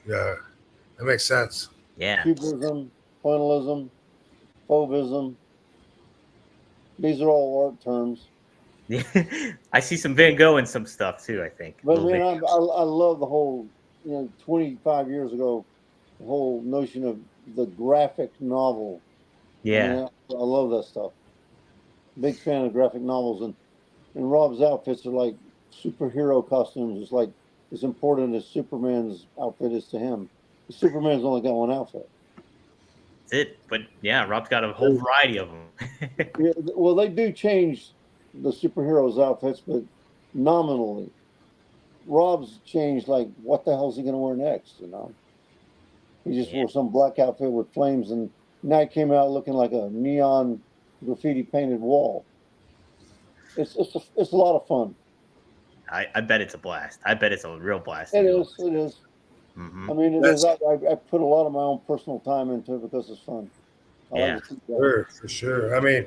Yeah, that makes sense. Yeah. Cubism, pointillism, Forbesism. These are all art terms. Yeah, I see some Van Gogh and some stuff too, I think. But man, I love the whole, 25 years ago, the whole notion of the graphic novel. Yeah. I love that stuff. Big fan of graphic novels, and Rob's outfits are like superhero costumes. It's like as important as Superman's outfit is to him. Superman's only got one outfit. That's it. But yeah, Rob's got a whole variety of them. Yeah, well, they do change the superheroes' outfits, but nominally. Rob's changed, like, what the hell's he going to wear next, you know? He just wore some black outfit with flames, and now he came out looking like a neon graffiti painted wall. It's a lot of fun. I bet it's a blast. I bet it's a real blast. It is. Mm-hmm. I mean, it is. I put a lot of my own personal time into it because it's fun. Yeah, for sure. I mean,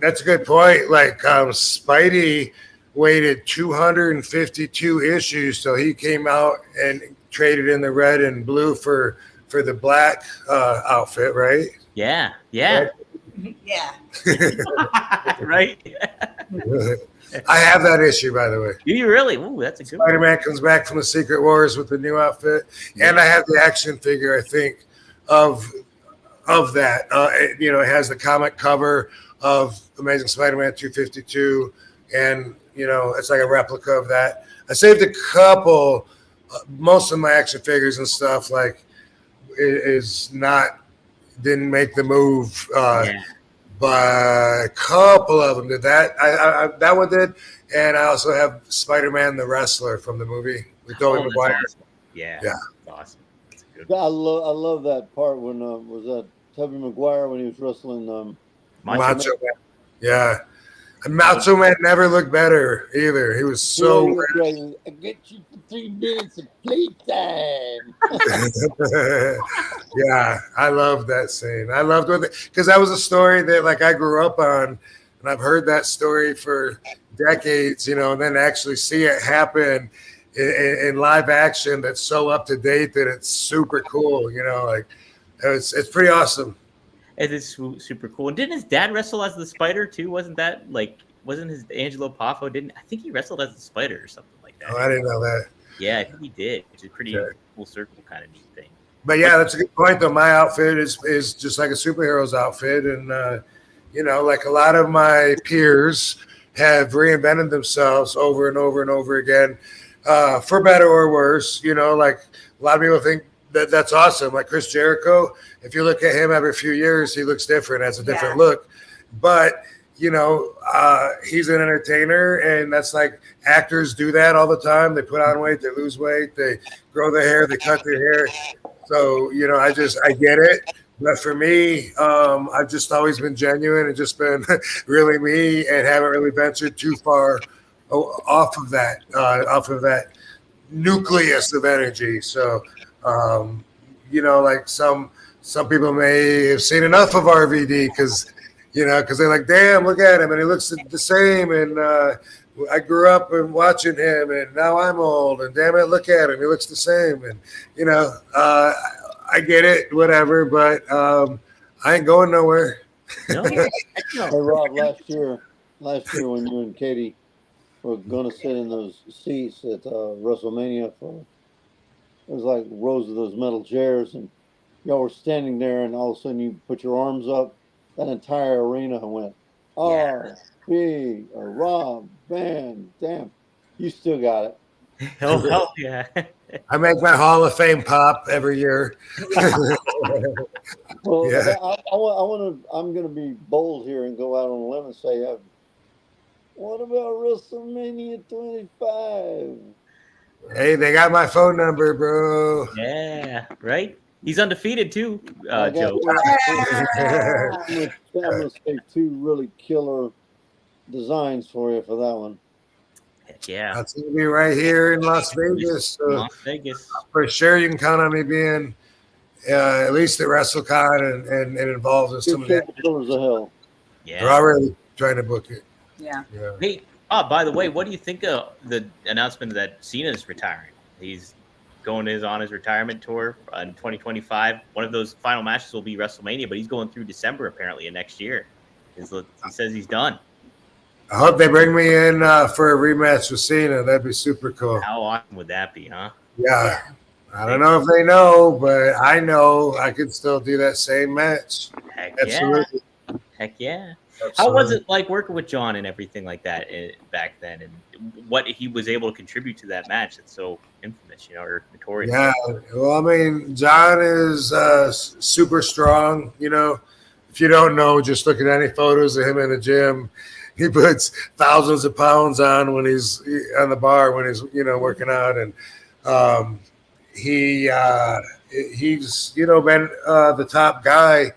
that's a good point. Like Spidey waited 252 issues till he came out and traded in the red and blue for the black outfit, right? Yeah. Yeah. Right. I have that issue, by the way. Do you really? Ooh, that's a good Spider-Man comes back from the Secret Wars with the new outfit, and I have the action figure. I think of that. It has the comic cover of Amazing Spider-Man 252, and it's like a replica of that. I saved a couple. Most of my action figures and stuff didn't make the move. But a couple of them did that. I that one did, and I also have Spider-Man the wrestler from the movie with Tobey Maguire. Awesome. Yeah, that's awesome. That's a good I love that part when was that Tobey Maguire when he was wrestling Macho Man. Yeah, and Macho Man never looked better either. He was so. I get you for 3 minutes of playtime. Yeah, I love that scene. I loved it because that was a story that I grew up on, and I've heard that story for decades. And then actually see it happen in live action. That's so up to date that it's super cool. It's pretty awesome. It is super cool. And didn't his dad wrestle as the Spider too? Wasn't his Angelo Poffo? I think he wrestled as the Spider or something like that? Oh, I didn't know that. Yeah, I think he did, which is pretty full circle kind of neat thing. But yeah, that's a good point though. My outfit is just like a superhero's outfit, and like a lot of my peers have reinvented themselves over and over and over again, for better or worse. Like a lot of people think that's awesome. Like Chris Jericho, if you look at him every few years, he looks different, has a different look. But he's an entertainer, and that's like actors do that all the time. They put on weight, they lose weight, they grow their hair, they cut their hair. So, I get it. But for me, I've just always been genuine and just been really me and haven't really ventured too far off of that nucleus of energy. So, like some people may have seen enough of RVD because they're like, damn, look at him, and he looks the same, and I grew up and watching him, and now I'm old, and damn it, look at him, he looks the same, and I get it, whatever, but I ain't going nowhere. No. Hey Rob, last year when you and Katie were going to sit in those seats at WrestleMania, it was like rows of those metal chairs, and y'all were standing there, and all of a sudden you put your arms up. That entire arena went, R.B. or Rob, man, damn, you still got it. Oh, hell yeah. I make my Hall of Fame pop every year. Well, I'm going to be bold here and go out on a limb and say, what about WrestleMania 25? Hey, they got my phone number, bro. Yeah, right? He's undefeated too, Joe. I'm going to say 2 really killer designs for you for that one. Heck yeah. That's going to be right here in Las Vegas. So Las Vegas. for sure, you can count on me being at least at WrestleCon and involved in some of that. Killers of hell. Yeah. They're already trying to book it. Yeah. Hey, by the way, what do you think of the announcement that Cena's retiring? He's on his retirement tour in 2025. One of those final matches will be WrestleMania, but he's going through December apparently of next year. He says he's done. I hope they bring me in for a rematch with Cena. That'd be super cool. How awesome would that be, huh? Yeah. I don't know if they know, but I know I could still do that same match. Heck Absolutely. yeah. Heck yeah. How was Absolutely. it like working with John and everything like that back then, and what he was able to contribute to that match that's so infamous, or notorious? Yeah. Well, I mean, John is super strong. If you don't know, just look at any photos of him in the gym. He puts thousands of pounds on when he's on the bar when he's working out, and um, he's been the top guy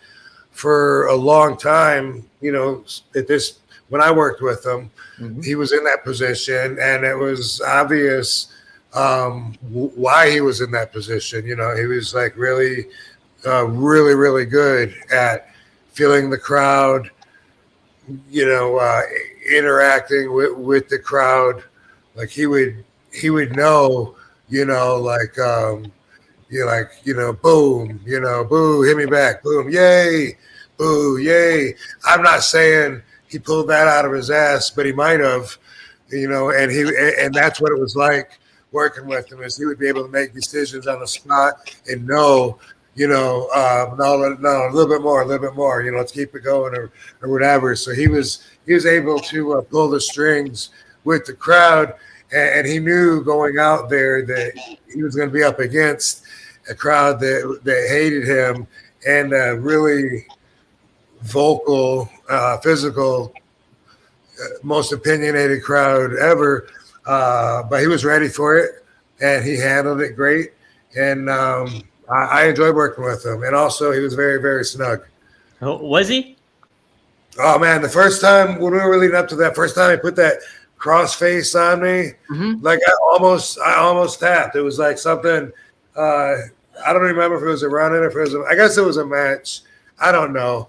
for a long time. At this when I worked with him, he was in that position, and it was obvious why he was in that position. He was like really, really good at feeling the crowd. Interacting with the crowd, like he would know, boom, boo, hit me back, boom, yay, boo, yay. I'm not saying he pulled that out of his ass, but he might have, and that's what it was like working with him, is he would be able to make decisions on the spot and know, no, a little bit more, let's keep it going or whatever. So he was able to pull the strings with the crowd, and he knew going out there that he was going to be up against a crowd that hated him, and a really vocal, physical, most opinionated crowd ever. But he was ready for it, and he handled it great. And I enjoyed working with him. And also, he was very, very snug. Oh, was he? Oh, man, the first time when we were leading up to that, first time he put that cross face on me, like I almost tapped. It was like something, I don't remember if it was a run-in, I guess it was a match. I don't know.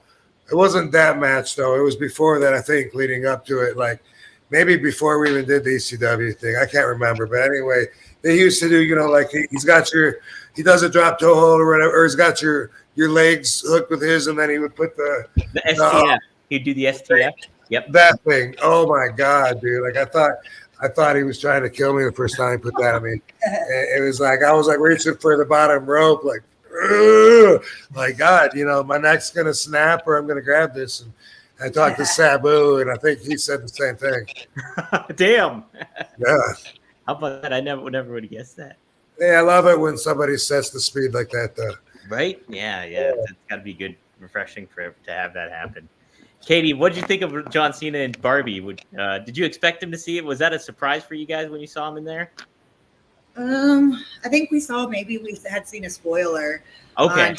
It wasn't that match, though. It was before that, I think, leading up to it. Like, maybe before we even did the ECW thing. I can't remember. But anyway, they used to do, like he does a drop toe hold or whatever, or he's got your legs hooked with his, and then he would put the STF. He'd do the STF. Yep. That thing. Oh my God, dude. Like I thought he was trying to kill me the first time he put that on me. It was like I was like reaching for the bottom rope, like God, my neck's gonna snap or I'm gonna grab this. And I talked to Sabu, and I think he said the same thing. Damn. Yeah. How about that? I never would have guessed that. Yeah, I love it when somebody sets the speed like that, though. Right? Yeah. It's got to be good, refreshing to have that happen. Katie, what did you think of John Cena and Barbie? Did you expect him to see it? Was that a surprise for you guys when you saw him in there? I think we had seen a spoiler. Okay.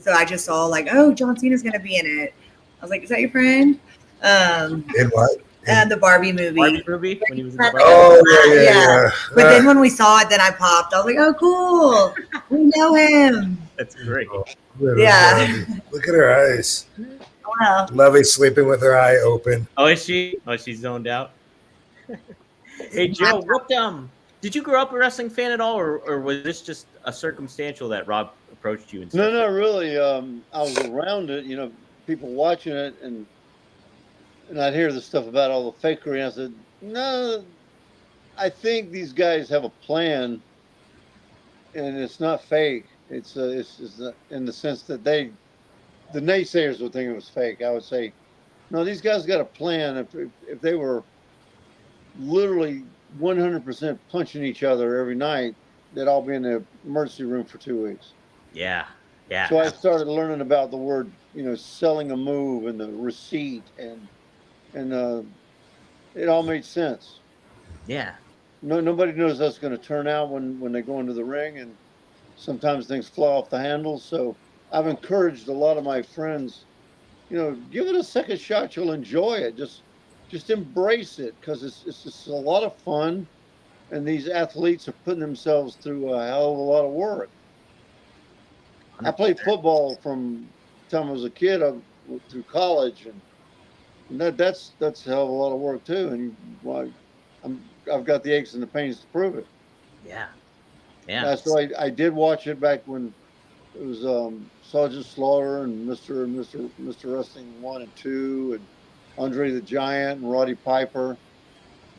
So I just saw like, oh, John Cena's gonna be in it. I was like, is that your friend? In what? The Barbie movie. Barbie movie? When he was in the Barbie Oh, yeah. But then when we saw it, then I popped. I was like, oh, cool. We know him. That's great. Yeah. Look at her eyes. Wow. Lovey's sleeping with her eye open. Oh, is she? Oh, she's zoned out. Hey, Joe, what did you grow up a wrestling fan at all, or was this just a circumstantial that Rob approached you? And stuff? No, really. I was around it, people watching it, and I'd hear the stuff about all the fakery, and I said, no, I think these guys have a plan, and it's not fake. It's in the sense that the naysayers would think it was fake. I would say, no, these guys got a plan. If they were literally 100% punching each other every night, they'd all be in the emergency room for 2 weeks. Yeah. So I started learning about the word, selling a move and the receipt, and it all made sense. Yeah. Nobody knows how it's going to turn out when they go into the ring, and sometimes things fly off the handles. So I've encouraged a lot of my friends, give it a second shot. You'll enjoy it. Just embrace it, because it's just a lot of fun, and these athletes are putting themselves through a hell of a lot of work. 100%. I played football from the time I was a kid through college, and that's a hell of a lot of work too. And I've got the aches and the pains to prove it. Yeah. That's why I did watch it back when it was Sergeant Slaughter and Mr. Wrestling 1 and 2, and Andre the Giant and Roddy Piper.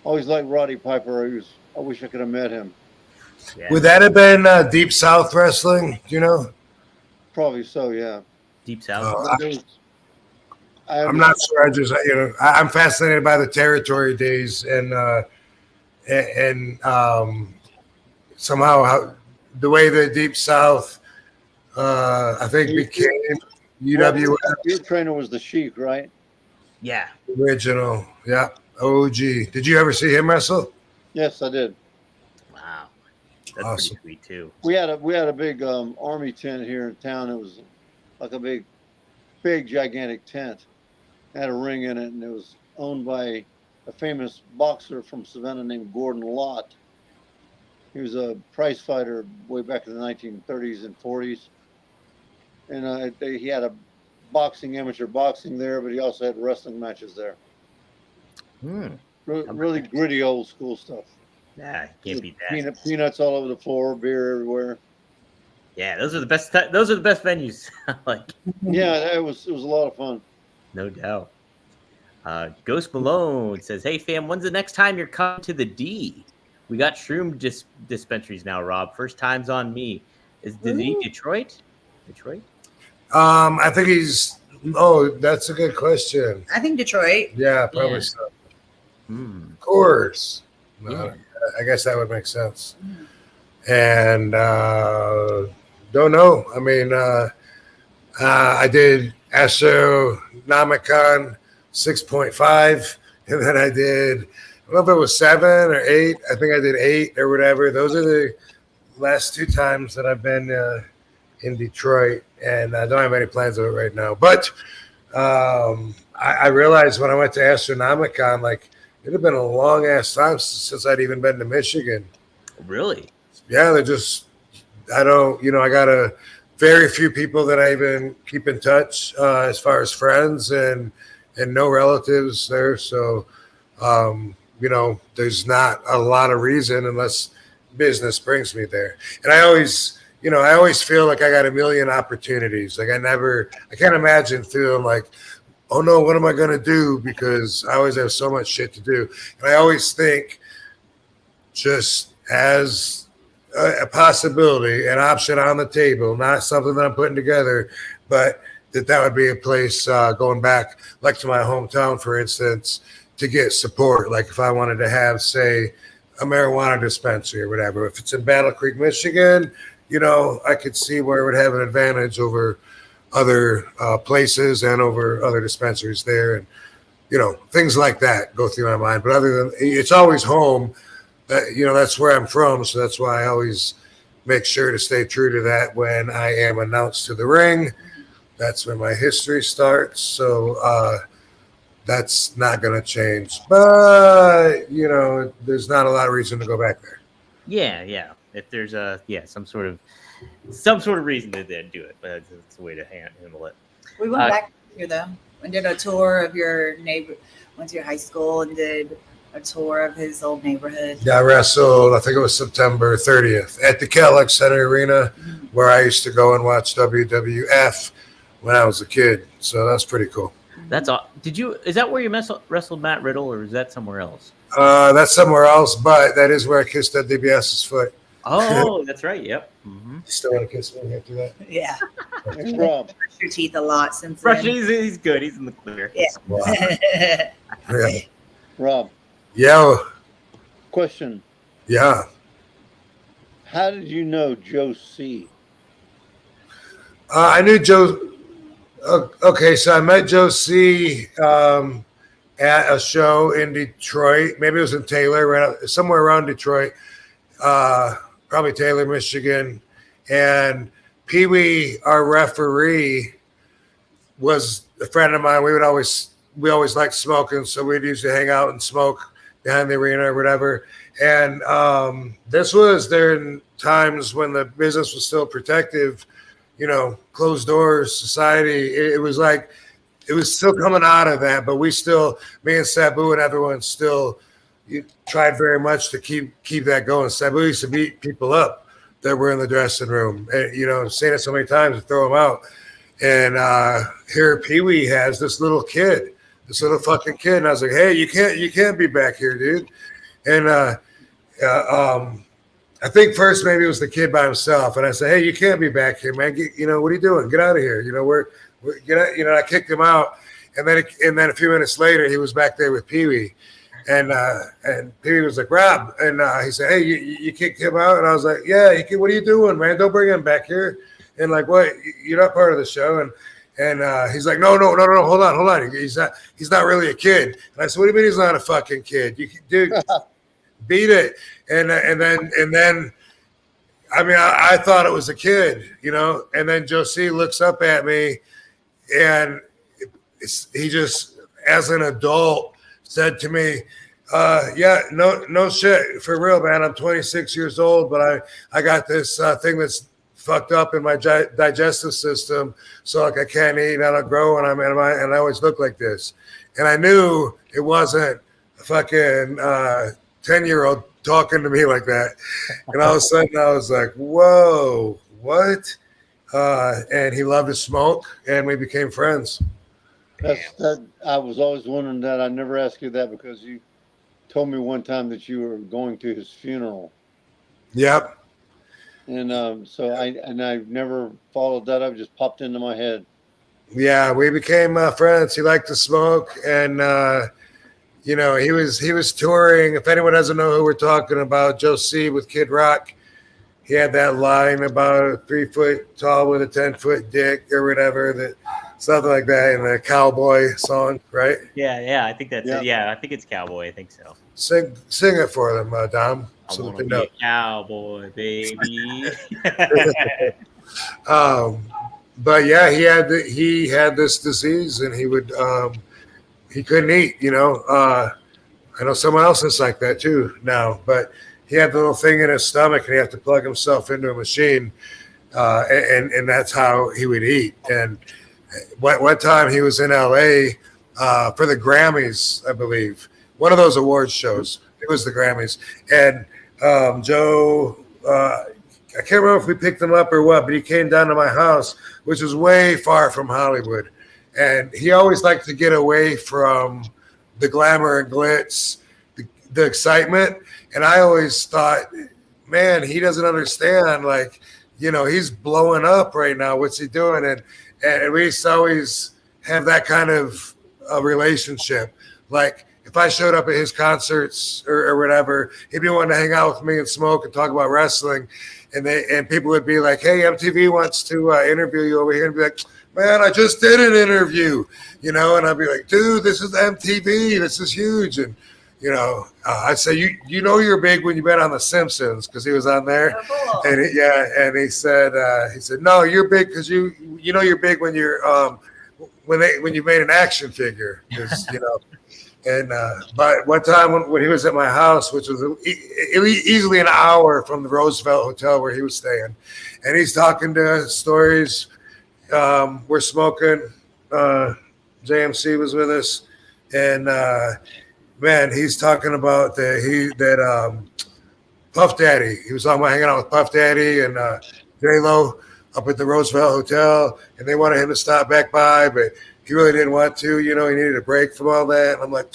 Always liked Roddy Piper. I wish I could have met him. Yeah. Would that have been Deep South wrestling? Do you know? Probably so, yeah. Deep South. But there was- I'm not sure. I just, I'm fascinated by the territory days and somehow the way the Deep South, I think, became UWF Your trainer was the Sheik, right? Yeah. original. Yeah, OG. Did you ever see him wrestle? Yes, I did. Wow. That's Awesome. pretty sweet too. We had a big army tent here in town. It was like a big gigantic tent. It had a ring in it, and it was owned by a famous boxer from Savannah named Gordon Lott. He was a prize fighter way back in the 1930s and 40s, and he had a amateur boxing there, but he also had wrestling matches there. Really gritty old school stuff. Yeah, can't beat that. Peanuts all over the floor, beer everywhere. Yeah, those are the best. Those are the best venues. Like, Yeah, it was a lot of fun. no doubt. Ghost Malone says, "Hey fam, when's the next time you're coming to the D? We got shroom dispensaries now, Rob. First time's on me. Is the D Detroit? Detroit? I think he's. Oh, that's a good question. I think Detroit. Yeah, probably Yeah. so. Mm. Of course. Yeah. I guess that would make sense. And don't know. I mean, I did Astronomicon 6.5, and then I did, I don't know if it was 7 or 8. I think I did 8 or whatever. Those are the last 2 times that I've been in Detroit, and I don't have any plans of it right now. But I realized when I went to Astronomicon, like, it had been a long ass time since I'd even been to Michigan. Really? Yeah, they're just, I don't, I got a very few people that I even keep in touch as far as friends and no relatives there. So, there's not a lot of reason unless business brings me there. And I always feel like I got a million opportunities. Like I can't imagine feeling like, oh no, what am I going to do? Because I always have so much shit to do. And I always think just as a possibility, an option on the table, not something that I'm putting together, but that would be a place going back, like to my hometown, for instance, to get support. Like if I wanted to have, say, a marijuana dispensary or whatever, if it's in Battle Creek, Michigan, I could see where it would have an advantage over other places and over other dispensaries there. And, things like that go through my mind. But other than, it's always home. That's where I'm from. So that's why I always make sure to stay true to that when I am announced to the ring. That's when my history starts. So that's not going to change. But, there's not a lot of reason to go back there. Yeah. If there's some sort of reason to then do it, but it's the way to handle it. We went back here though and did a tour of your neighbor. Went to your high school and did a tour of his old neighborhood. Yeah, I wrestled, I think it was September 30th at the Kellogg Center Arena, where I used to go and watch WWF when I was a kid. So that's pretty cool. That's all. Is that where you wrestled Matt Riddle, or is that somewhere else? That's somewhere else, but that is where I kissed Ed DiBiase's foot. Oh, that's right. Yep. Mm-hmm. You still want to kiss me after that? Yeah. Rob. Brush your teeth a lot since Brush, then. he's good. He's in the clear. Yeah. Wow. Yeah. Rob, Yo. question. Yeah. How did you know Joe C? I knew Joe. Okay, so I met Joe C. At a show in Detroit. Maybe it was in Taylor, somewhere around Detroit. Probably Taylor, Michigan. And Pee Wee, our referee, was a friend of mine. We always liked smoking, so we'd usually hang out and smoke behind the arena or whatever. And this was during times when the business was still protective, closed doors society. It was like, it was still coming out of that, but me and Sabu and everyone still tried very much to keep that going. Sabu used to beat people up that were in the dressing room, and, seen it so many times to throw them out. And here Pee Wee has this little fucking kid. And I was like, hey, you can't be back here, dude. And I think first maybe it was the kid by himself, and I said, "Hey, you can't be back here, man. What are you doing? Get out of here. We're get out." I kicked him out, and then a few minutes later, he was back there with Pee Wee, and Pee Wee was like, "Rob," and he said, "Hey, you kicked him out," and I was like, "Yeah, what are you doing, man? Don't bring him back here." And like, what? You're not part of the show, and he's like, no, hold on. He's not really a kid. And I said, what do you mean he's not a fucking kid? Dude, beat it. And then, I mean, I thought it was a kid, and then Josie looks up at me, and he just, as an adult, said to me, yeah, no shit, for real, man. I'm 26 years old, but I got this thing that's fucked up in my digestive system, so like I can't eat, I don't grow, and I always look like this. And I knew it wasn't a fucking 10-year-old talking to me like that. And all of a sudden I was like, whoa, what? And he loved to smoke, and we became friends. I was always wondering that. I never asked you that because you told me one time that you were going to his funeral. Yep. And so I've never followed that up. It just popped into my head. Yeah, we became friends. He liked to smoke, and he was touring. If anyone doesn't know who we're talking about, Joe C with Kid Rock. He had that line about 3 foot tall with a 10-foot dick or whatever, something like that, in the Cowboy song, right? Yeah, I think that's it. Yeah, I think it's Cowboy. I think so. Sing it for them, Dom. I want to be a cowboy, baby. But yeah, he had this disease, and he couldn't eat. I know someone else is like that too now, but he had the little thing in his stomach, and he had to plug himself into a machine, and that's how he would eat. And one time he was in LA for the Grammys, I believe, one of those awards shows. It was the Grammys, and Joe, I can't remember if we picked him up or what, but he came down to my house, which was way far from Hollywood. And he always liked to get away from the glamour and glitz, the excitement. And I always thought, man, he doesn't understand. Like, he's blowing up right now. What's he doing? And we used to always have that kind of a relationship. Like, if I showed up at his concerts or whatever, he'd be wanting to hang out with me and smoke and talk about wrestling. And people would be like, hey, MTV wants to interview you over here. And be like, man, I just did an interview, and I'd be like, dude, this is MTV. This is huge. And, I'd say, you're big when you've been on The Simpsons, because he was on there. Oh, cool. And he said, no, you're big because you're big when you're when you made an action figure, because And but one time when he was at my house, which was easily an hour from the Roosevelt Hotel where he was staying, and he's talking to us stories. We're smoking. JMC was with us, and man, he's talking about Puff Daddy. He was talking about hanging out with Puff Daddy and J-Lo up at the Roosevelt Hotel, and they wanted him to stop back by, but he really didn't want to. He needed a break from all that. And I'm like,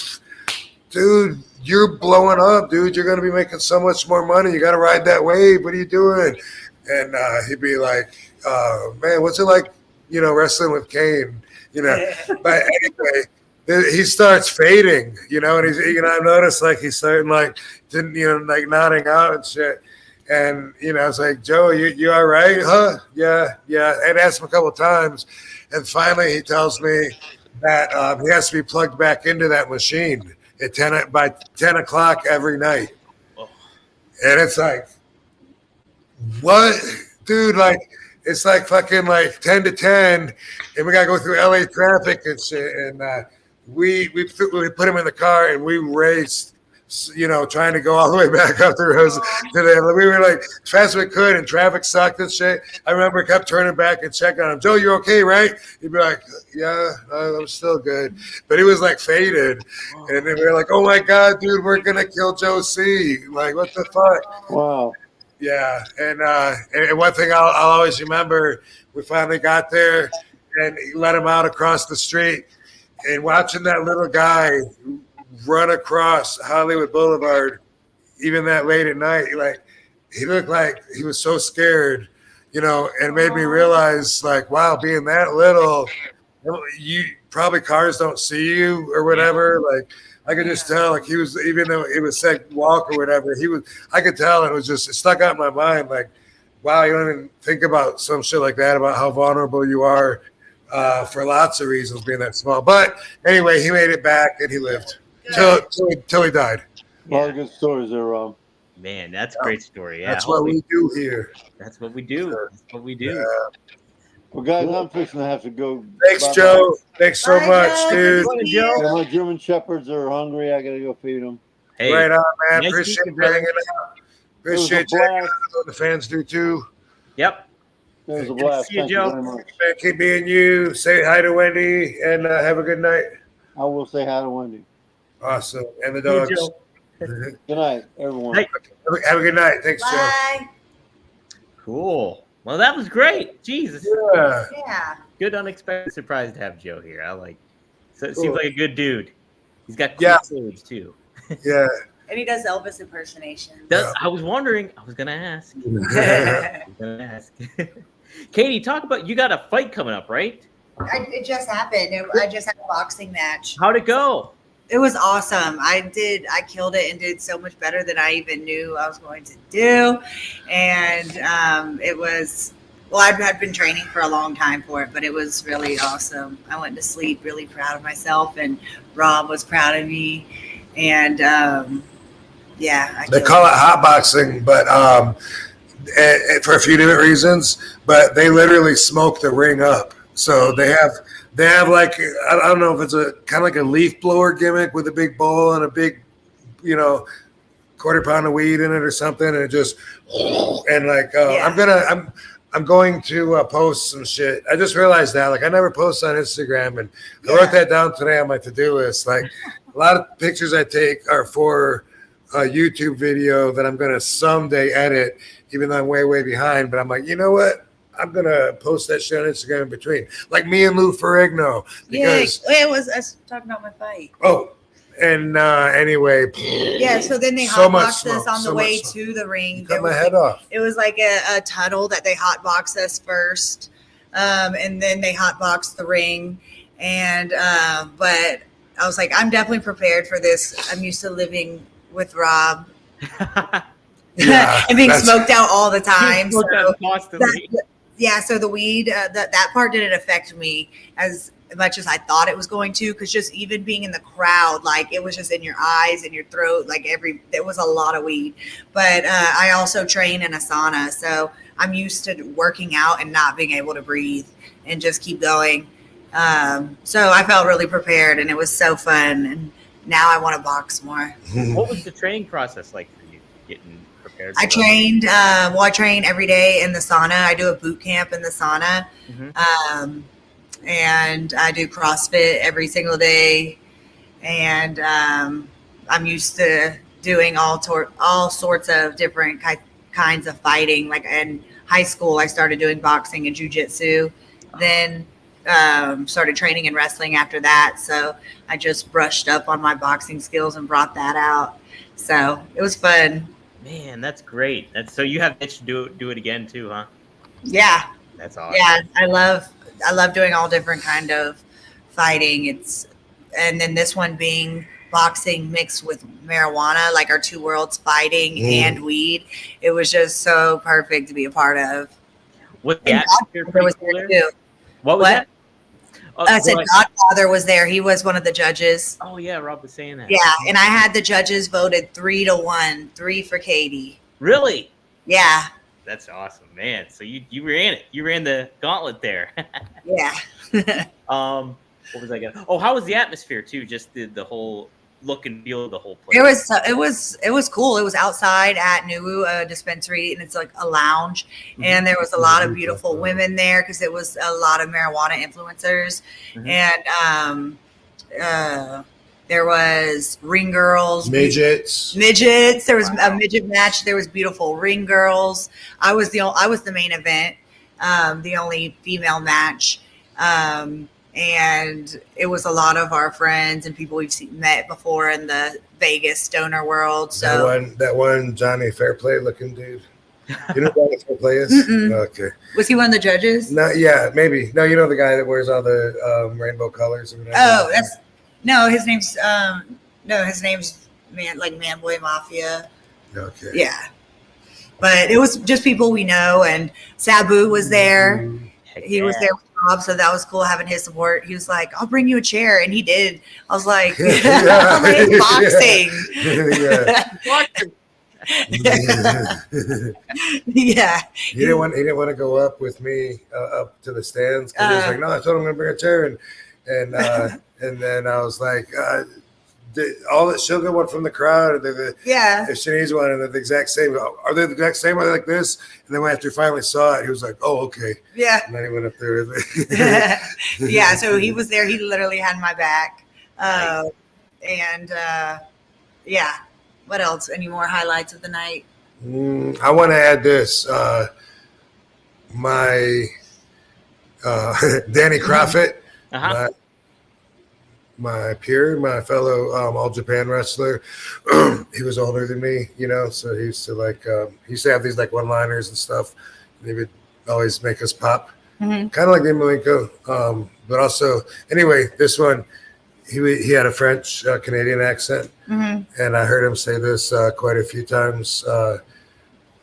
dude, you're blowing up, dude. You're going to be making so much more money. You got to ride that wave. What are you doing? And he'd be like, man, what's it like, wrestling with Kane? But anyway, he starts fading, and he's, I've noticed like he's starting like nodding out and shit. And, I was like, Joe, you all right? Huh? Yeah. And asked him a couple of times. And finally, he tells me that he has to be plugged back into that machine by 10 o'clock every night. And it's like, what? Dude, like, it's like fucking like 10 to 10, and we got to go through LA traffic and shit. And we put him in the car, and we raced, trying to go all the way back up the roads to there. We were like as fast as we could, and traffic sucked and shit. I remember kept turning back and checking on him. Joe, you okay, right? He'd be like, yeah, I'm still good. But he was like faded. And then we were like, oh my God, dude, we're going to kill Joe C. Like, what the fuck? Wow. Yeah. And one thing I'll always remember, we finally got there and he let him out across the street, and watching that little guy run across Hollywood Boulevard, even that late at night, like he looked like he was so scared, you know, and it made me realize, like, wow, being that little, you probably cars don't see you or whatever. Like, I could just tell, like, he was, even though it was said walk or whatever, I could tell it stuck out in my mind. Like, wow, you don't even think about some shit like that, about how vulnerable you are for lots of reasons being that small. But anyway, he made it back and he lived till he died. A lot of good stories there, Rob. Man, that's a great story. Yeah, That's what we do here. That's what we do. That's what we do. Yeah. Well, guys, I'm fixing to have to go. Thanks, Bye-bye. Joe. Thanks so Bye, much, Joe. dude. Good to see Joe. you. Yeah, my German shepherds are hungry. I gotta go feed them. Hey, Right on, man. nice Appreciate meeting you you, brother. hanging out. It was a Appreciate you hanging blast. out. The fans do too. Yep. It was a Good to blast. see you, Thank Joe. you very much. Man, keep being you. Say hi to Wendy and have a good night. I will say hi to Wendy. Awesome. And the See you, dogs. Joe. Good night, everyone. Night. Have a good night. Thanks, Joe. Bye. Cool. Well, that was great. Jesus. Yeah. Yeah. Good unexpected surprise to have Joe here. I like. So it Cool. seems like a good dude. He's got cool Yeah. stage too. Yeah. And he does Elvis impersonations. I was wondering. I was gonna ask. Katie, talk about, you got a fight coming up, right? It just happened. I just had a boxing match. How'd it go? It was awesome. I killed it and did so much better than I even knew I was going to do. And it was, well, I'd been training for a long time for it, but it was really awesome. I went to sleep really proud of myself, and Rob was proud of me. And yeah. They call it hotboxing, but for a few different reasons, but they literally smoke the ring up. So they have like, I don't know if it's a kind of like a leaf blower gimmick with a big bowl and a big, you know, quarter pound of weed in it or something, and it just, and like Yeah. I'm going to post some shit. I just realized that, like, I never post on Instagram, and I Yeah. wrote that down today on my to-do list. Like, a lot of pictures I take are for a YouTube video that I'm gonna someday edit, even though I'm way behind. But I'm like, you know what? I'm gonna post that shit on Instagram in between, like me and Lou Ferrigno. Because yeah, it was us talking about my fight. Anyway, Yeah, so then they So much hotboxed us smoke, on the so way much smoke. to the ring. you There cut my was head like, off. it was like a tunnel that they hotboxed us first, and then they hotboxed the ring. And but I was like, I'm definitely prepared for this. I'm used to living with Rob Yeah, and being that's- smoked out all the time. Look So at constantly. yeah, so the weed, that part didn't affect me as much as I thought it was going to, because just even being in the crowd, like, it was just in your eyes and your throat, like there was a lot of weed. But I also train in a sauna, so I'm used to working out and not being able to breathe and just keep going. So I felt really prepared, and it was so fun. And now I want to box more. What was the training process like for you getting prepared? I trained, I train every day in the sauna. I do a boot camp in the sauna. Mhm. And I do CrossFit every single day. And I'm used to doing all sorts of different kinds of fighting. Like in high school, I started doing boxing and jujitsu. Then started training in wrestling after that. So I just brushed up on my boxing skills and brought that out. So it was fun. Man, that's great. So you have itch to do it again too, huh? Yeah. That's awesome. Yeah. I love doing all different kind of fighting. And then this one being boxing mixed with marijuana, like our two worlds fighting and weed. It was just so perfect to be a part of. What And atmosphere Godfather was pretty there cool there? too. What was What? that? Oh, I said go ahead. Godfather was there. He was one of the judges. Oh yeah, Rob was saying that. Yeah, and I had the judges voted 3-1, 3 for Katie. Really? Yeah, That's awesome, man. So you ran it. You ran the gauntlet there. yeah. What was I gonna? Oh, how was the atmosphere too? Just the whole look and feel of the whole place. It was cool. It was outside at Nuwu dispensary, and it's like a lounge. And there was a lot of beautiful women there because it was a lot of marijuana influencers. Mhm. And there was ring girls, Midgets. midgets. There was a midget match. There was beautiful ring girls. I was the main event, the only female match. And it was a lot of our friends and people we've met before in the Vegas stoner world. So That one Johnny Fairplay looking dude. You know who the play is? Mm-mm. Okay. Was he one of the judges? No, yeah, maybe. No, you know the guy that wears all the rainbow colors. And Oh, his name's Man Boy Mafia. Okay. Yeah. But it was just people we know, and Sabu was there. Heck He was yeah. there with Rob, so that was cool having his support. He was like, "I'll bring you a chair," and he did. I was like, Yeah. "I'm like boxing." Yeah. He didn't want to go up with me up to the stands because he was like, "No, I told him I'm gonna bring a chair," and then I was like, all that sugar one from the crowd, the Chinese one, and they're the exact same. Are they the exact same? Are they like this? And then after he finally saw it, he was like, "Oh, okay." Yeah. And then he went up there. Yeah. So he was there. He literally had my back. Yeah. What else? Any more highlights of the night? I want to add this. My Danny Croffett, my peer, my fellow All Japan wrestler. He was older than me, so he used to he used to have these like one-liners and stuff. And he would always make us pop, kind of like the Malenko. But also, anyway, this one, he had a French Canadian accent, and I heard him say this quite a few times.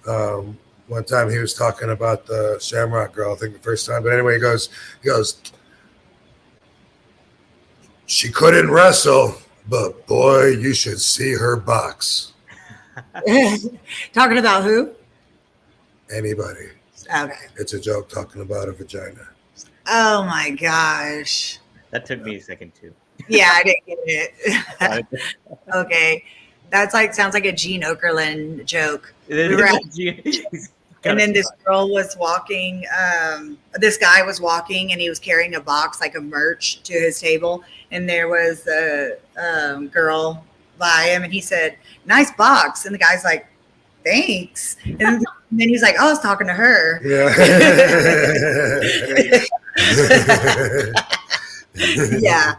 One time he was talking about the Shamrock Girl, I think the first time. But anyway, he goes, "She couldn't wrestle, but boy, you should see her box." Talking about who? Anybody. Okay. It's a joke talking about a vagina. Oh my gosh. That took me a second too. Yeah, I didn't get it. Okay. That's sounds like a Gene Okerlund joke. And then this girl was walking, this guy was walking and he was carrying a box like of merch to his table. And there was a girl by him and he said, "Nice box." And the guy's like, "Thanks." And then he's like, "Oh, I was talking to her." Yeah. Yeah.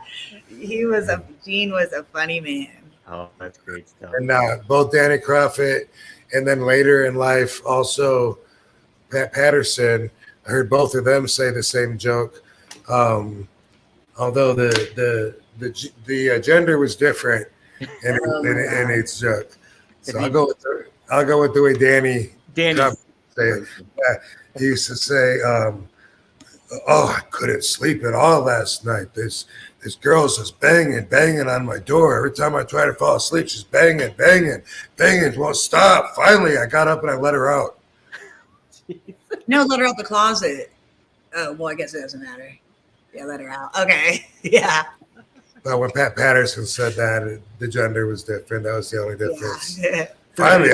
Gene was a funny man. Oh, that's great stuff. And both Danny Croffett and then later in life, also Pat Patterson, I heard both of them say the same joke. Although the gender was different in each joke. So I'll go with the way Danny said it. Yeah, he used to say, "Oh, I couldn't sleep at all last night. This girl's just banging on my door. Every time I try to fall asleep, she's banging, won't stop. Finally, I got up and I let her out." No, let her out the closet. Oh, well, I guess it doesn't matter. Yeah, let her out. Okay. Yeah. But when Pat Patterson said that, the gender was different. That was the only difference. Yeah. Finally,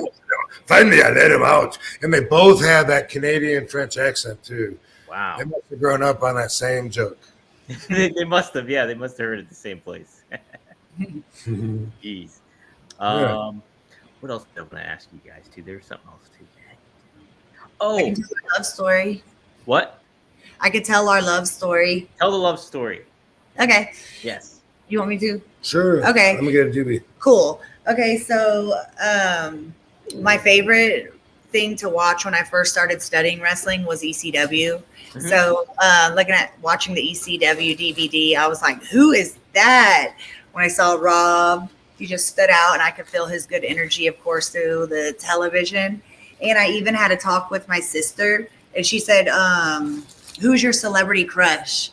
I let him out. And they both had that Canadian French accent too. Wow. They must have grown up on that same joke. They must have. Yeah, they must have heard it at the same place. Jeez. What else did I want to ask you guys too? There's something else too. Oh, I can tell our love story. What? I could tell our love story. Tell the love story. Okay. Yes. You want me to? Sure. Okay. Let me get a doobie. Cool. Okay, so my favorite thing to watch when I first started studying wrestling was ECW. So watching the ECW DVD, I was like, "Who is that?" When I saw Rob, he just stood out and I could feel his good energy, of course, through the television. And I even had a talk with my sister and she said, "Who's your celebrity crush?"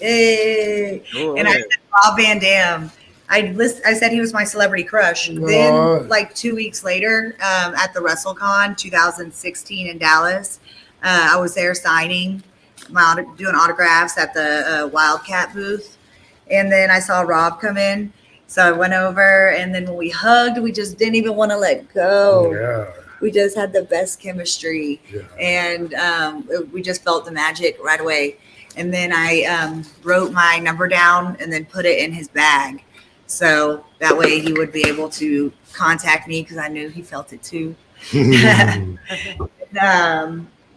And I said, Rob Van Dam. I said he was my celebrity crush. Then, like 2 weeks later, at the WrestleCon 2016 in Dallas, I was there signing, doing autographs at the Wildcat booth. And then I saw Rob come in. So I went over, and then when we hugged, we just didn't even want to let go. Yeah. We just had the best chemistry. Yeah. And we just felt the magic right away. And then I wrote my number down and then put it in his bag. So that way he would be able to contact me because I knew he felt it too. Then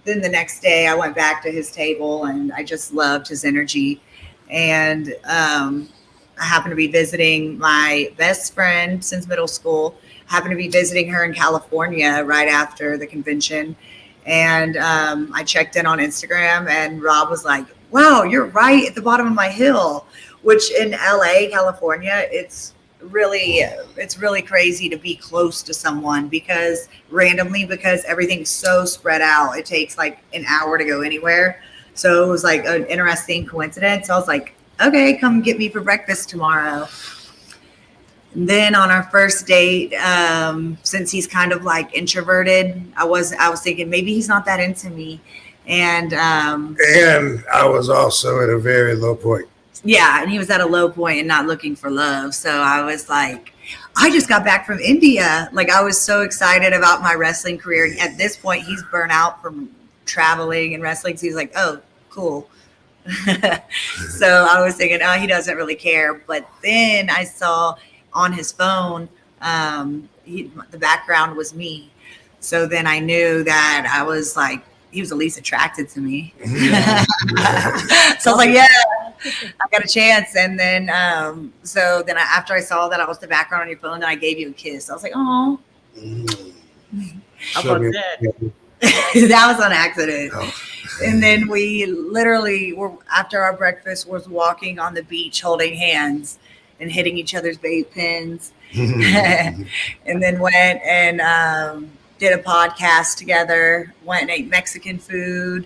the next day I went back to his table and I just loved his energy. And I happened to be visiting my best friend since middle school. I happened to be visiting her in California right after the convention. And I checked in on Instagram, and Rob was like, wow, you're right at the bottom of my hill, which in LA, California, it's really crazy to be close to someone because everything's so spread out. It takes like an hour to go anywhere. So it was like an interesting coincidence. I was like, okay, come get me for breakfast tomorrow. And then on our first date, since he's kind of like introverted, I was thinking maybe he's not that into me. And I was also at a very low point. Yeah, and he was at a low point and not looking for love. So I was like, I just got back from India. Like, I was so excited about my wrestling career. At this point, he's burnt out from traveling and wrestling. So he's like, oh, cool. So I was thinking, oh, he doesn't really care. But then I saw on his phone, the background was me. So then I knew that I was like, he was the least attracted to me. So I was like, yeah, I got a chance. And then, after I saw that I was the background on your phone, then I gave you a kiss. I was like, oh. How about that? That was on accident. Oh. And then we literally were, after our breakfast, was walking on the beach holding hands and hitting each other's vape pens. And then went and did a podcast together, went and ate Mexican food,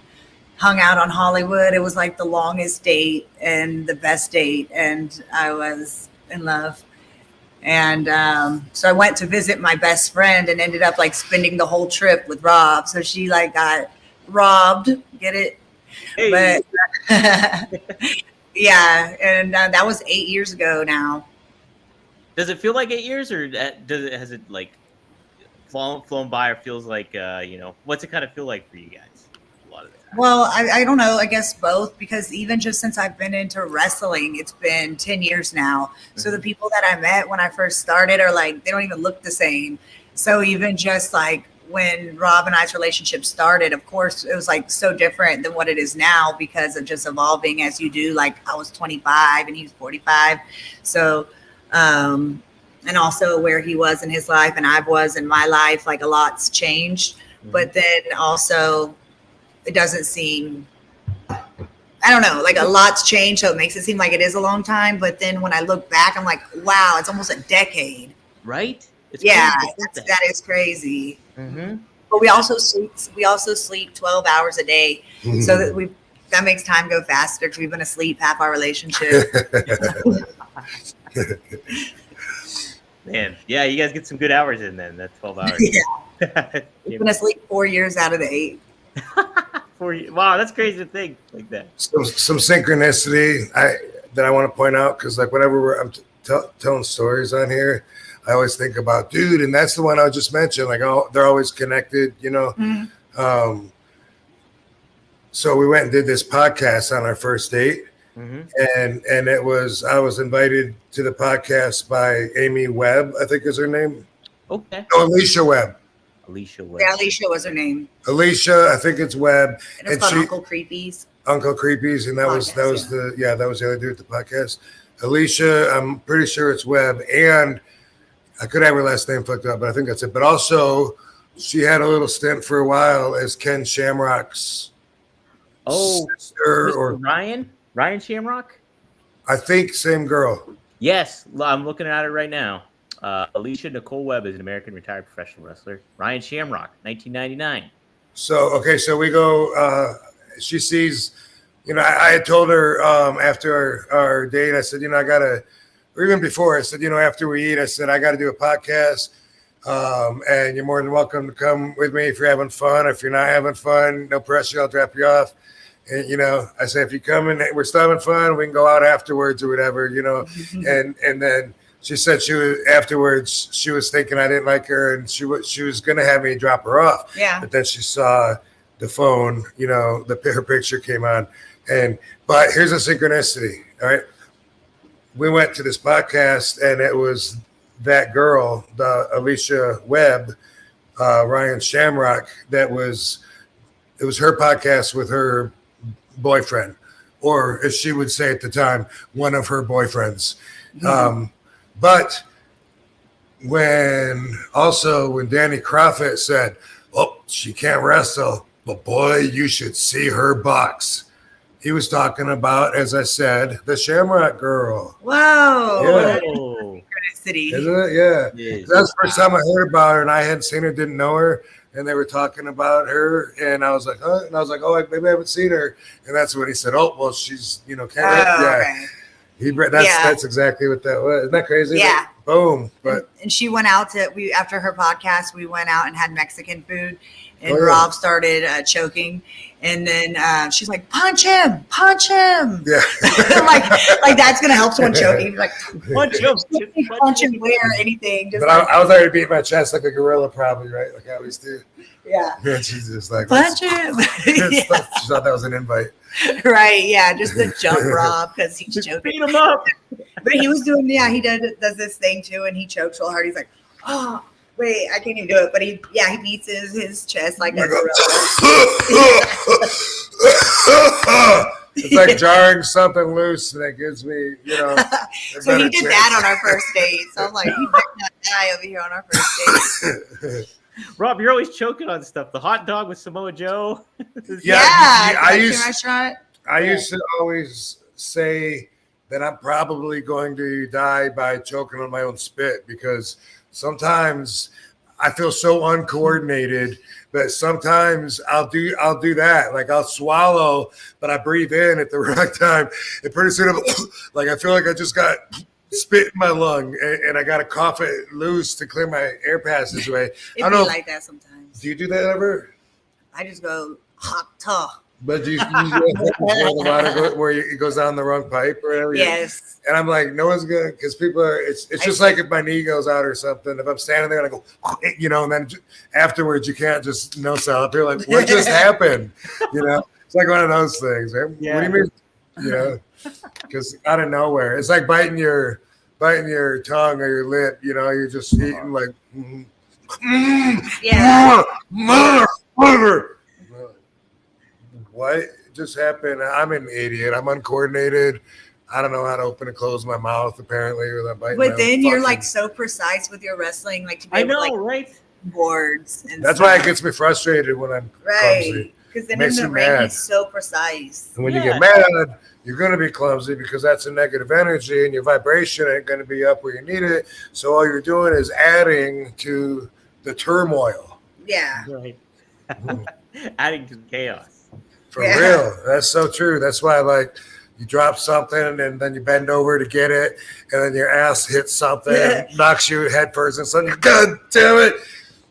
hung out on Hollywood. It was like the longest date and the best date, and I was in love. And so I went to visit my best friend and ended up like spending the whole trip with Rob. So she like got robbed, get it? Hey. But yeah, and that was 8 years ago now. Does it feel like 8 years, or has it like flown by, or feels like what's it kind of feel like for you guys a lot of the time? Well, I don't know. I guess both, because even just since I've been into wrestling, it's been 10 years now. Mm-hmm. So the people that I met when I first started are like, they don't even look the same. So even just like when Rob and I's relationship started, of course, it was like so different than what it is now because of just evolving as you do. Like I was 25 and he was 45. So, and also where he was in his life and I was in my life, like a lot's changed. Mm-hmm. But then also it doesn't seem, I don't know, like a lot's changed. So it makes it seem like it is a long time. But then when I look back, I'm like, wow, it's almost a decade. Right? It's that is crazy. Mm-hmm. But we also sleep 12 hours a day. Mm-hmm. So that makes time go faster because we've been asleep half our relationship. Man, yeah, you guys get some good hours in then. That's 12 hours. Yeah. We've been asleep 4 years out of the 8. 4 years. Wow, that's crazy to think like that. Some synchronicity that I want to point out, because like whenever I'm telling stories on here, I always think about, dude, and that's the one I just mentioned. Like, oh, they're always connected, you know. Mm-hmm. So we went and did this podcast on our first date. Mm-hmm. And I was invited to the podcast by Amy Webb, I think is her name. Okay. No, Alicia Webb. Alicia Webb. Yeah, Alicia was her name. Alicia, I think it's Webb. And it's called Uncle Creepies. Uncle Creepies, and that was the other dude at the podcast. Alicia, I'm pretty sure it's Webb, and I could have her last name fucked up, but I think that's it. But also, she had a little stint for a while as Ken Shamrock's sister, or Ryan Shamrock? I think same girl. Yes, I'm looking at it right now. Alicia Nicole Webb is an American retired professional wrestler. Ryan Shamrock, 1999. So we go. She sees, I had told her after our date, I said, or even before, I said, after we eat, I said, I got to do a podcast. And you're more than welcome to come with me if you're having fun. If you're not having fun, no pressure, I'll drop you off. And, I say, if you come and we're still having fun, we can go out afterwards or whatever, and then she said she was thinking I didn't like her and she was going to have me drop her off. Yeah. But then she saw the phone, her picture came on. But here's a synchronicity. All right. We went to this podcast and it was that girl, the Alicia Webb, Ryan Shamrock, it was her podcast with her boyfriend, or as she would say at the time, one of her boyfriends. Mm-hmm. But when Danny Croffett said, "Oh, she can't wrestle," but boy, you should see her box. He was talking about, as I said, the Shamrock Girl. Whoa. Yeah. Synchronicity. Isn't it? Yeah. It is. That's the first time I heard about her, and I hadn't seen her, didn't know her, and they were talking about her, and I was like, huh? And I was like, oh, maybe I haven't seen her. And that's when he said, oh, well, she's, Oh, yeah. okay. That's exactly what that was. Isn't that crazy? Yeah. Boom. But and she went out after her podcast, we went out and had Mexican food, and Oh, yeah. Rob started choking, and then she's like, punch him. yeah. like that's gonna help someone choking. Like Punch him. punch him where anything. Just But I was already beating my chest like a gorilla, probably, right? Like I always do. yeah, And she's just like, punch him. She thought that was an invite. Right, yeah, just the jump Rob because he's choking. Beat him up. But he was doing, he does this thing too, and he chokes real hard. He's like, oh, wait, I can't even do it. But he beats his chest like a gorilla. It's like jarring something loose, and it gives me, So he did that on our first date. So I'm like, he better not die over here on our first date. Rob, you're always choking on stuff. The hot dog with Samoa Joe. Yeah, I I used restaurant. I used to always say that I'm probably going to die by choking on my own spit, because sometimes I feel so uncoordinated that sometimes I'll do that. Like I'll swallow, but I breathe in at the right time. And pretty soon I'm like, I feel like I just got spit in my lung, and I got to cough it loose to clear my air passageway. It'd I don't be know. like that sometimes. Do you do that ever? I just go hot tuh. But you the water where it goes down the wrong pipe or whatever. Yes. And I'm like, no one's gonna, because people are. It's just like if my knee goes out or something. If I'm standing there and I go, and then afterwards you can't just no sell up. You're like, what just happened? It's like one of those things. Right? Yeah. What do you mean? Because out of nowhere, it's like biting your tongue or your lip. You're just eating like, Yeah. motherfucker. What just happened? I'm an idiot. I'm uncoordinated. I don't know how to open and close my mouth, apparently, without biting. But then you're like so precise with your wrestling, like to be able to right? boards. And That's why it gets me frustrated when I'm clumsy. right. Because then Makes in the you ring, mad. he's so precise. And when you get mad, you're going to be clumsy because that's a negative energy, and your vibration ain't going to be up where you need it. So all you're doing is adding to the turmoil. Yeah. Right. Adding to chaos. For real. That's so true. That's why, you drop something and then you bend over to get it, and then your ass hits something and knocks you head first, and suddenly, God damn it.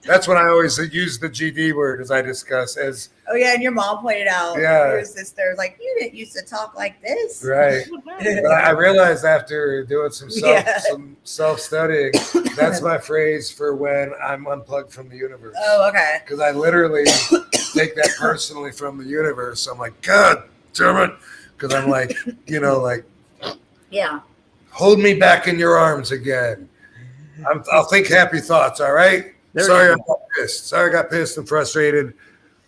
That's when I always use the GD word, as I discuss. Oh, yeah. And your mom pointed out, your sister, like, you didn't used to talk like this. Right. But I realized after doing some self-studying, that's my phrase for when I'm unplugged from the universe. Oh, okay. Because I literally take that personally from the universe. I'm like, God damn it. Because I'm like, Yeah. hold me back in your arms again. I'll think happy thoughts, all right? Sorry I got pissed. Sorry I got pissed and frustrated.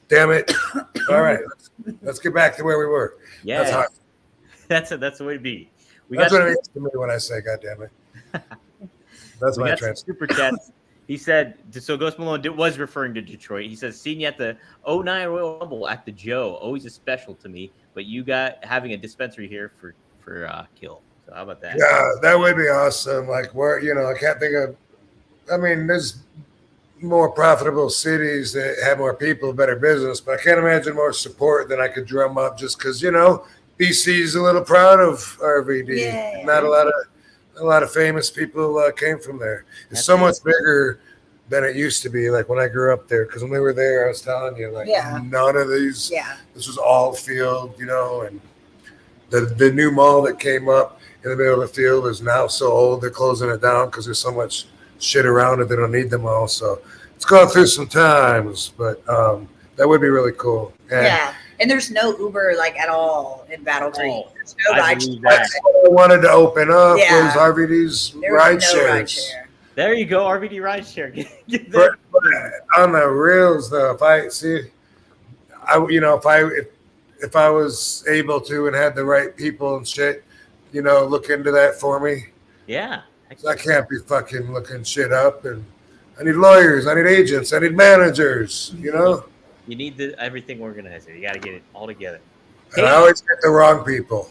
Damn it. All right. Let's get back to where we were. Yeah. That's hard. That's the way to be. That's what it means to me when I say, God damn it. That's my transfer. Super chats. He said, so Ghost Malone was referring to Detroit. He says, seen you at the 09 Royal Rumble at the Joe. Always a special to me. But you got having a dispensary here for Kill. So how about that? Yeah, that would be awesome. Like, where, I can't think of, there's more profitable cities that have more people, better business, but I can't imagine more support than I could drum up just because, BC's a little proud of RVD. Yeah. Not a lot of famous people came from there. It's so much bigger than it used to be. Like when I grew up there, because when we were there, I was telling you, none of these. Yeah. This was all field, and the new mall that came up in the middle of the field is now so old they're closing it down because there's so much shit around it. They don't need them all. So it's gone through some times, but that would be really cool. And and there's no Uber at all in Battle Creek. There's no ride share. that's what I wanted to open up was RVD's ride shares. There you go, RVD ride share. Get But on the reels, though, if I was able to and had the right people and shit, look into that for me. Yeah. I can't be fucking looking shit up, and I need lawyers, I need agents, I need managers, You need everything organized. You got to get it all together. And I always get the wrong people.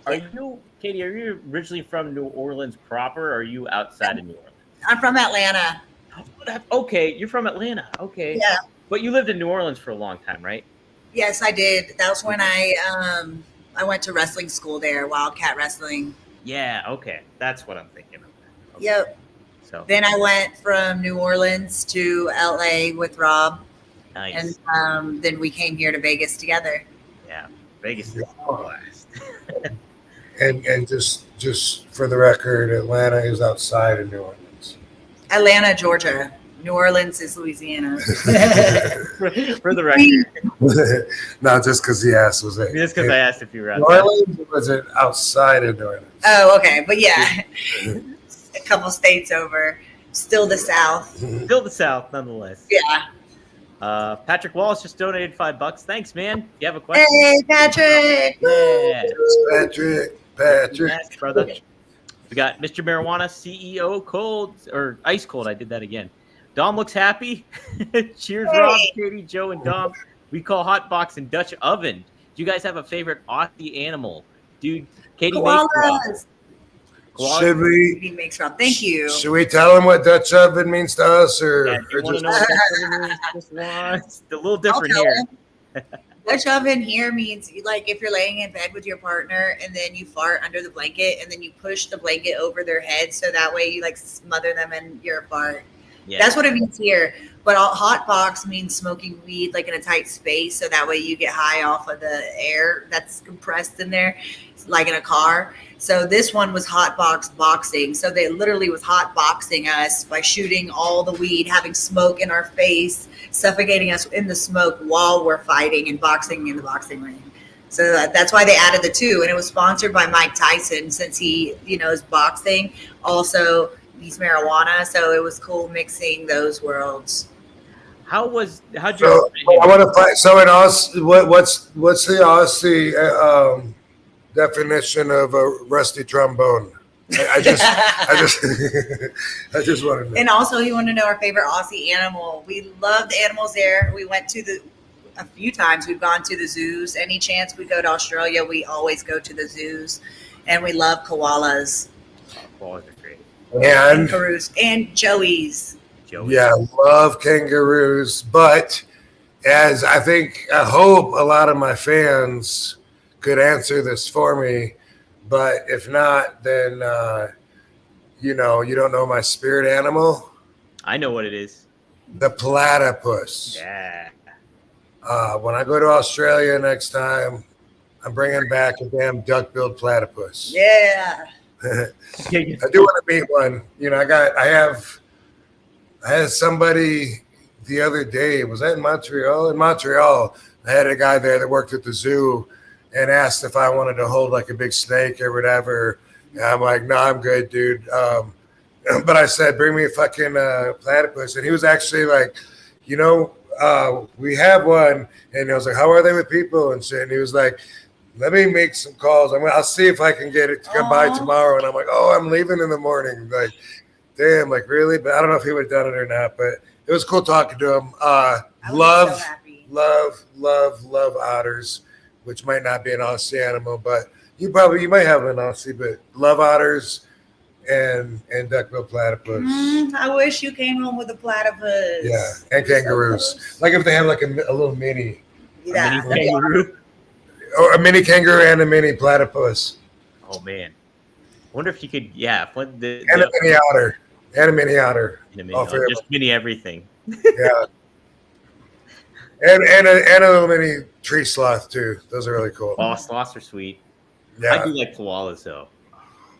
Katie, are you originally from New Orleans proper, or are you outside of New Orleans? I'm from Atlanta. Okay, you're from Atlanta. Okay. Yeah. But you lived in New Orleans for a long time, right? Yes, I did. That was when I went to wrestling school there, Wildcat Wrestling. Yeah, okay. That's what I'm thinking of. Okay. Yep. So then I went from New Orleans to LA with Rob. Nice. And then we came here to Vegas together. Yeah, Vegas is a blast. And just for the record, Atlanta is outside of New Orleans. Atlanta, Georgia. New Orleans is Louisiana. For the record. Not just because the ass was it. Just because I asked if you were New Orleans, or was it outside of New Orleans? Oh, okay. But yeah, a couple states over. Still the South. Still the South, nonetheless. Yeah. Patrick Wallace just donated $5. Thanks, man. You have a question? Hey, Patrick. Yeah. Patrick. Yes, brother. We got Mr. Marijuana CEO cold or ice cold. I did that again. Dom looks happy. Cheers, Hey. Rob, Katie, Joe, and Dom. We call Hotboxing Dutch oven. Do you guys have a favorite Aussie animal? Dude, Katie makes Koalas. Should we? Katie makes Rob. Thank you. Should we tell them what Dutch oven means to us, or, Yeah, you or want to just? know what Dutch oven means just once? It's a little different I'll tell here. him. Dutch oven here means like if you're laying in bed with your partner and then you fart under the blanket and then you push the blanket over their head so that way you like smother them in your fart. Yeah. That's what it means here. But hot box means smoking weed like in a tight space so that way you get high off of the air that's compressed in there, like in a car. So this one was hot boxing. So they literally was hot boxing us by shooting all the weed, having smoke in our face, suffocating us in the smoke while we're fighting and boxing in the boxing ring. So that's why they added the two. And it was sponsored by Mike Tyson since he, is boxing. Also, he's marijuana. So it was cool mixing those worlds. How'd you? So I want to find. So in Aussie, what's the Aussie definition of a rusty trombone? I just wanted to know. And also, you want to know our favorite Aussie animal. We love the animals there. We went to a few times. We've gone to the zoos. Any chance we go to Australia, we always go to the zoos. And we love koalas. Koalas are great. And Kangaroos and joeys. Joey. yeah, love kangaroos. But as I hope a lot of my fans could answer this for me. But if not, then, you don't know my spirit animal. I know what it is. The platypus. Yeah. When I go to Australia next time, I'm bringing back a damn duck-billed platypus. Yeah. I do want to meet one. I had somebody the other day. Was that in Montreal? In Montreal, I had a guy there that worked at the zoo and asked if I wanted to hold like a big snake or whatever. And I'm like, no, I'm good, dude. But I said, bring me a fucking platypus. And he was actually like, we have one. And I was like, how are they with people and shit? And he was like, let me make some calls. I'll see if I can get it to come by tomorrow. And I'm like, I'm leaving in the morning. Like, damn, like really? But I don't know if he would have done it or not. But it was cool talking to him. Love otters, which might not be an Aussie animal, but you might have an Aussie, but love otters and duck-billed platypus. I wish you came home with a platypus. Yeah, and kangaroos. Like if they have like a little mini. Yeah. A mini kangaroo. Or a mini kangaroo and a mini platypus. Oh man, I wonder if you could. Yeah, And a mini otter. And a mini otter. Just mini everything. Yeah. And a little mini tree sloth too. Those are really cool. Oh, sloths are sweet. Yeah. I do like koalas though.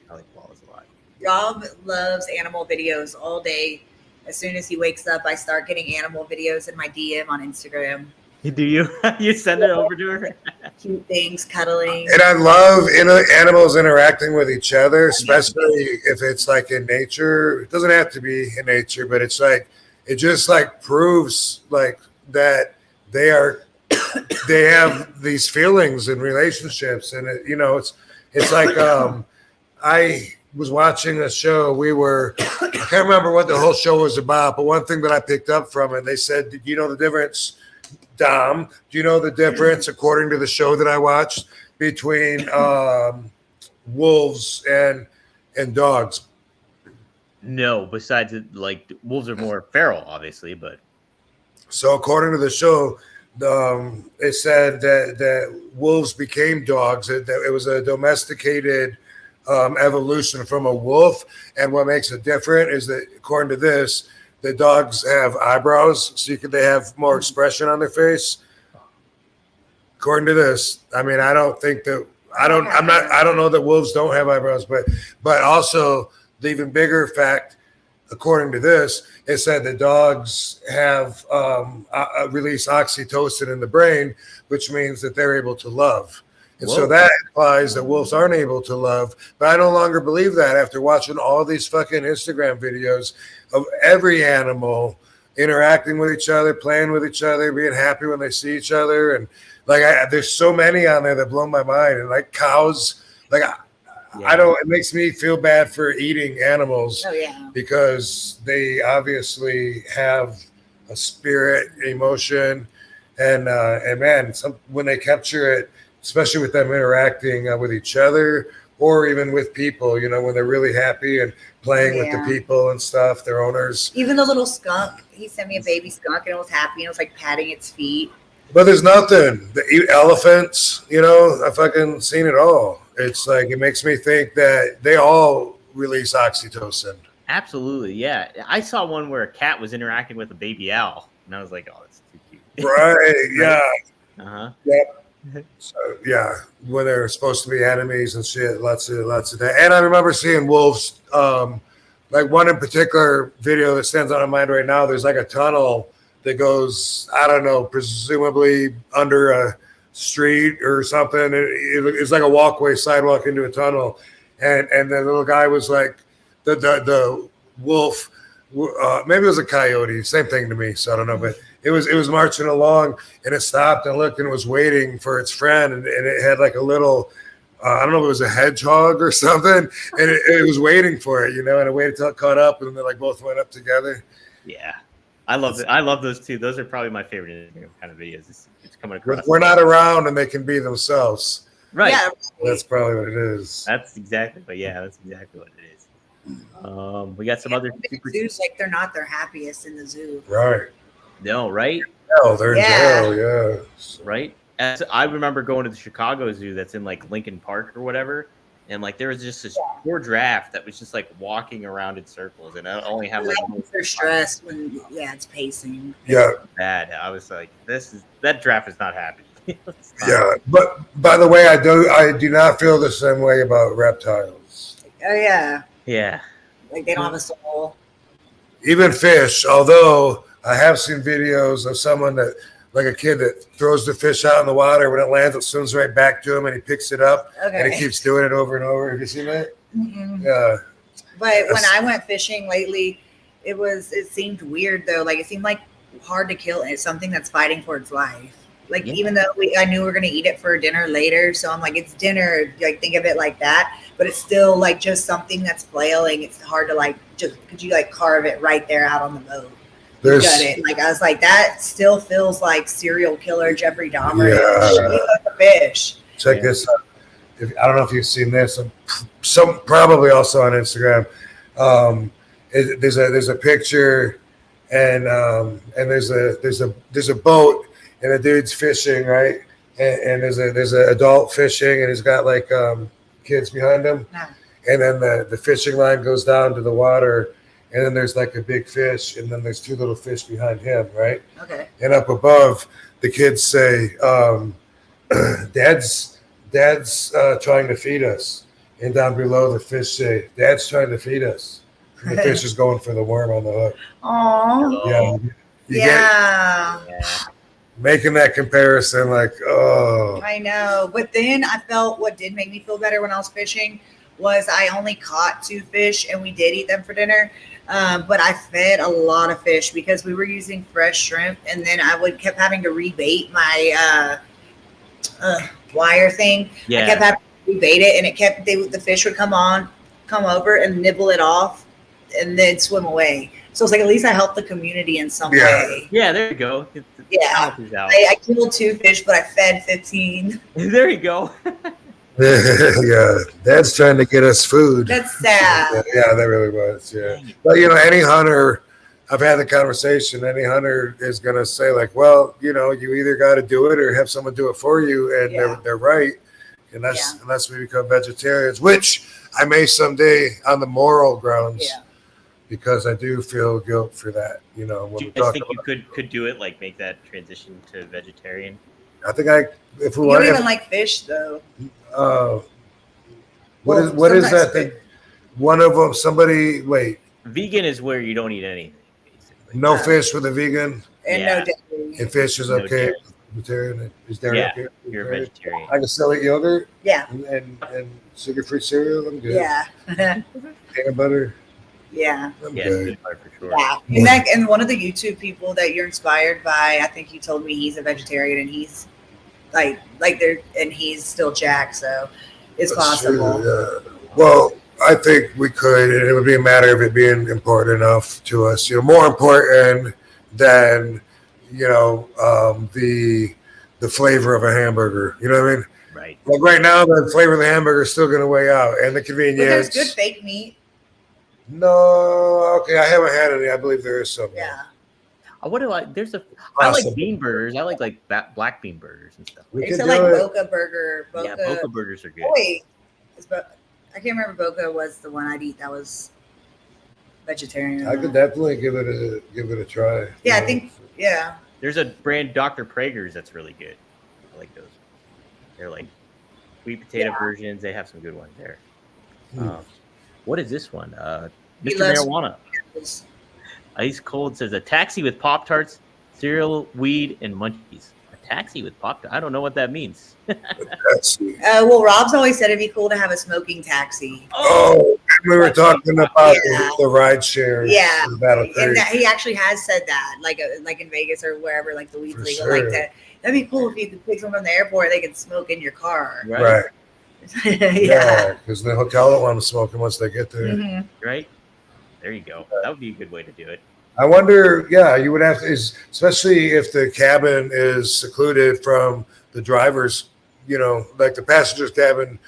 I like koalas a lot. Rob loves animal videos all day. As soon as he wakes up, I start getting animal videos in my DM on Instagram. Do you? You send it over to her? Cute things, cuddling. And I love animals interacting with each other, especially if it's like in nature. It doesn't have to be in nature, but it's like it just like proves like that they have these feelings and relationships, and it's like I was watching a show. I can't remember what the whole show was about, but one thing that I picked up from it, they said, "Did you know the difference Dom, do you know the difference, according to the show that I watched, between wolves and dogs? No, besides like wolves are more feral, obviously, but So according to the show, it said that wolves became dogs. That it was a domesticated evolution from a wolf. And what makes it different is that, according to this, the dogs have eyebrows, so they have more expression on their face. According to this, I mean, I don't think that I don't know that wolves don't have eyebrows, but also the even bigger fact, according to this, it said the dogs have release oxytocin in the brain, which means that they're able to love. And so that implies that wolves aren't able to love. But I no longer believe that after watching all these fucking Instagram videos of every animal interacting with each other, playing with each other, being happy when they see each other. And like, there's so many on there that blow my mind. And like cows, like I don't, it makes me feel bad for eating animals because they obviously have a spirit, emotion, and man, when they capture it, especially with them interacting with each other or even with people, you know, when they're really happy and playing with the people and stuff, their owners. Even the little skunk, he sent me a baby skunk and it was happy and it was like patting its feet. But there's nothing. They eat elephants, you know, I fucking seen it all. It's like, it makes me think that they all release oxytocin. Absolutely, yeah. I saw one where a cat was interacting with a baby owl, and I was like, "Oh, that's too cute." Right? Yeah. Yep. So yeah, when they're supposed to be enemies and shit, lots of that. And I remember seeing wolves. Like one in particular video that stands out in my mind right now. There's like a tunnel that goes, I don't know, presumably under a street or something. It's like a walkway, sidewalk into a tunnel, and the little guy was like, the wolf, maybe it was a coyote, same thing to me, so I don't know, but it was marching along and it stopped and looked and it was waiting for its friend, and it had like a little, I don't know if it was a hedgehog or something, and it was waiting for it, you know, and it waited till it caught up, and then they like both went up together. Yeah. I love it. I love those two. Those are probably my favorite kind of videos. It's coming across. We're not around and they can be themselves. Right. Yeah. That's probably what it is. That's exactly what it is. We got some other zoos, like they're not their happiest in the zoo. Right. No, right? No, they're in jail, yeah. Right? I remember going to the Chicago Zoo that's in like Lincoln Park or whatever. And like there was just this poor giraffe that was just like walking around in circles, and I only have like they're stressed when it's pacing. Yeah, bad. I was like, that giraffe is not happy. Yeah, but by the way, I do not feel the same way about reptiles. Oh yeah, yeah. Like they don't have a soul. Even fish, although I have seen videos of someone that, like a kid that throws the fish out in the water, when it lands, it swims right back to him and he picks it up and he keeps doing it over and over. Have you seen that? Mm-mm. Yeah. But when I went fishing lately, it seemed weird though. Like it seemed like hard to kill. It's something that's fighting for its life. Like even though I knew we were gonna eat it for dinner later, so I'm like, it's dinner. Like think of it like that. But it's still like just something that's flailing. It's hard to like just could you like carve it right there out on the boat. Got it. Like I was like, that still feels like serial killer Jeffrey Dahmer. Yeah. Fish. Check this out. I don't know if you've seen this. Some probably also on Instagram. There's a picture, and there's a boat, and the dude's fishing, right? And there's an adult fishing, and he's got like kids behind him, and then the fishing line goes down to the water. And then there's like a big fish, and then there's two little fish behind him, right? Okay. And up above, the kids say, "Dad's trying to feed us." And down below, the fish say, "Dad's trying to feed us." And the fish is going for the worm on the hook. Oh. Yeah. Making that comparison, like, oh. I know, but then I felt what did make me feel better when I was fishing was I only caught 2 fish, and we did eat them for dinner. But I fed a lot of fish because we were using fresh shrimp, and then I kept having to rebait my wire thing. Yeah. I kept having to rebait it, and the fish would come over and nibble it off. and then swim away. So it's like, at least I helped the community in some way. Yeah, there you go. Yeah. I killed 2 fish, but I fed 15. There you go. Yeah, Dad's trying to get us food. That's sad. Yeah, that really was. Yeah, but any hunter, I've had the conversation. Any hunter is gonna say like, well, you either got to do it or have someone do it for you, and they're right. And that's unless we become vegetarians, which I may someday on the moral grounds. Yeah. Because I do feel guilt for that, when do you guys think you could do it, like make that transition to vegetarian? I think if we you want, don't even like fish though. What is that thing? One of them. Somebody wait. Vegan is where you don't eat anything. Basically. No fish for the vegan. And no dairy. And fish is okay. Vegetarian is dairy okay? You're a vegetarian. I can still eat yogurt. Yeah. And sugar-free cereal. I'm good. Yeah. Peanut butter. Yeah. I'm good. For sure. Yeah. And one of the YouTube people that you're inspired by, I think you told me he's a vegetarian and he's like there, and he's still jacked, so it's possible. True, yeah. Well, I think we could, and it would be a matter of it being important enough to us, more important than, the flavor of a hamburger. You know what I mean? Right. Like right now, the flavor of the hamburger is still going to weigh out, and the convenience. But there's good fake meat. No, okay, I haven't had any. I believe there is some. Yeah. What do I? I like bean burgers. I like black bean burgers and stuff. I used to like Boca Burger. Yeah, Boca burgers are good. Oh, wait, I can't remember. Boca was the one I'd eat that was vegetarian. I could definitely give it a try. Yeah, I think. Yeah. There's a brand Dr. Prager's that's really good. I like those. They're like sweet potato versions. They have some good ones there. What is this one? Mr. Marijuana. Ice Cold says a taxi with Pop-Tarts, cereal, weed, and munchies. A taxi with Pop-Tarts? I don't know what that means. Well, Rob's always said it'd be cool to have a smoking taxi. Oh, we were talking about the ride share. Yeah, and he actually has said that, like in Vegas or wherever, like the weed's legal, like that. That'd be cool if you could pick someone from the airport, they could smoke in your car. Right. Yeah, because the hotel don't want them smoking once they get there. Mm-hmm. Right. There you go. That would be a good way to do it. I wonder, you would have to, especially if the cabin is secluded from the driver's, like the passenger's cabin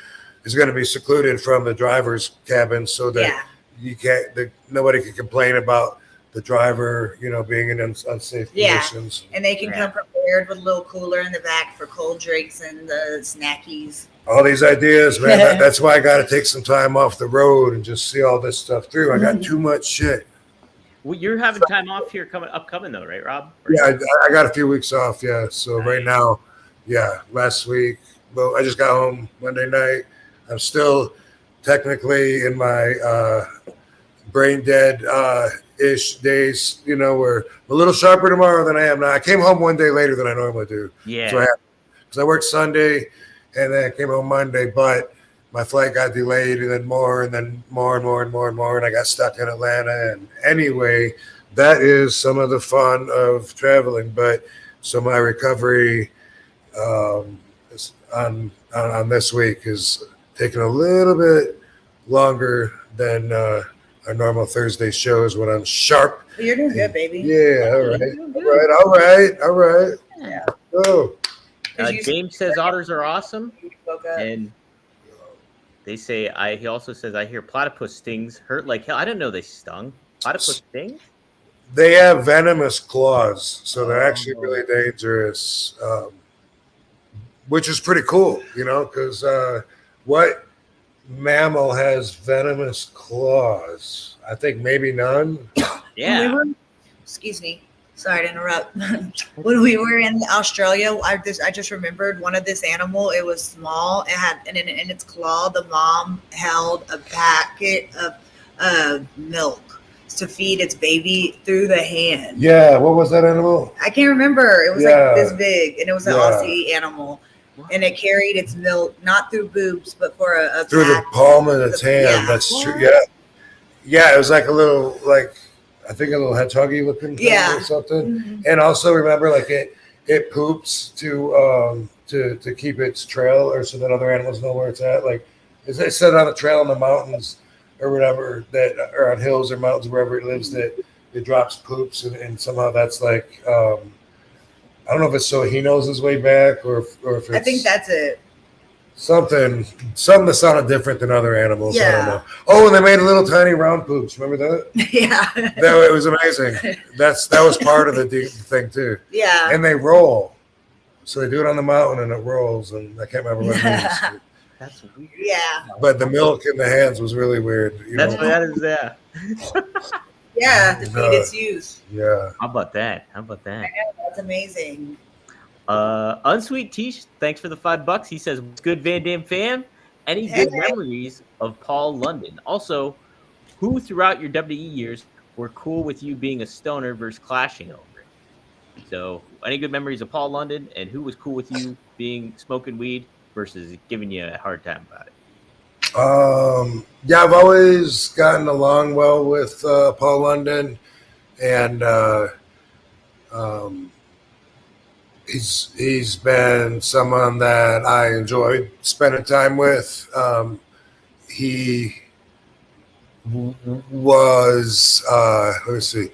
is going to be secluded from the driver's cabin so that you can't, nobody can complain about the driver, being in unsafe conditions. And they can come prepared with a little cooler in the back for cold drinks and the snackies. All these ideas, man. That's why I got to take some time off the road and just see all this stuff through. I got too much shit. Well, you're having time off here upcoming though, right, Rob? Yeah, I got a few weeks off. Yeah, so right now, last week, well, I just got home Monday night. I'm still technically in my brain dead ish days. We're a little sharper tomorrow than I am now. I came home one day later than I normally do. Yeah. So because I worked Sunday. And then I came home Monday, but my flight got delayed and then more and more. And I got stuck in Atlanta. And anyway, that is some of the fun of traveling. But so my recovery on this week is taking a little bit longer than our normal Thursday shows when I'm sharp. You're doing good, baby. Yeah, all right. Yeah. Oh. James says otters are awesome, and they say he also says I hear platypus stings hurt like hell. I didn't know they stung. Platypus stings? They have venomous claws, so they're actually really dangerous, which is pretty cool, because what mammal has venomous claws? I think maybe none. Yeah. Excuse me. Sorry to interrupt. When we were in Australia, I just remembered one of this animal. It was small. It had, and in its claw, the mom held a packet of milk to feed its baby through the hand. Yeah, what was that animal? I can't remember. It was like this big, and it was an Aussie animal. And it carried its milk not through boobs, but for a through the palm of its hand. Yeah. That's true. Yeah. It was like a little I think a little hedgehoggy looking thing or something. Mm-hmm. And also remember, it poops to keep its trail, or so that other animals know where it's at. Like, as I said, on the trail in the mountains or whatever that are on hills or mountains, wherever it lives, that it drops poops, and somehow that's like I don't know if it's so he knows his way back, or if it's, I think that's it. something that sounded different than other animals. I don't Yeah. know. Oh, and they made little tiny round poops. Remember that? Yeah. That it was amazing. That was part of the thing too. Yeah. And they roll, so they do it on the mountain and it rolls. And I can't remember what it means. That's weird. Yeah. But the milk in the hands was really weird. That's what that is. Yeah. Yeah. The feed its use. Yeah. How about that? That's amazing. Unsweet Tish, thanks for the $5. He says, "What's good, Van Dam fam? Any good memories of Paul London? Also, who throughout your WWE years were cool with you being a stoner versus clashing over it?" So, any good memories of Paul London, and who was cool with you being smoking weed versus giving you a hard time about it? Yeah, I've always gotten along well with Paul London, and he's been someone that I enjoyed spending time with. He was let me see.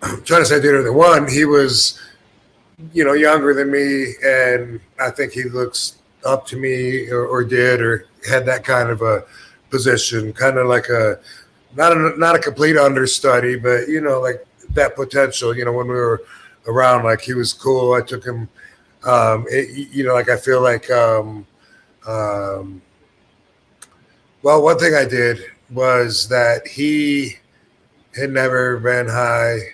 I'm trying to say the other one. He was, younger than me, and I think he looks up to me, or did, or had that kind of a position, kind of like not a complete understudy, but like that potential. When we were around, like he was cool. I took him. Like I feel like. Well, one thing I did was that he had never been high.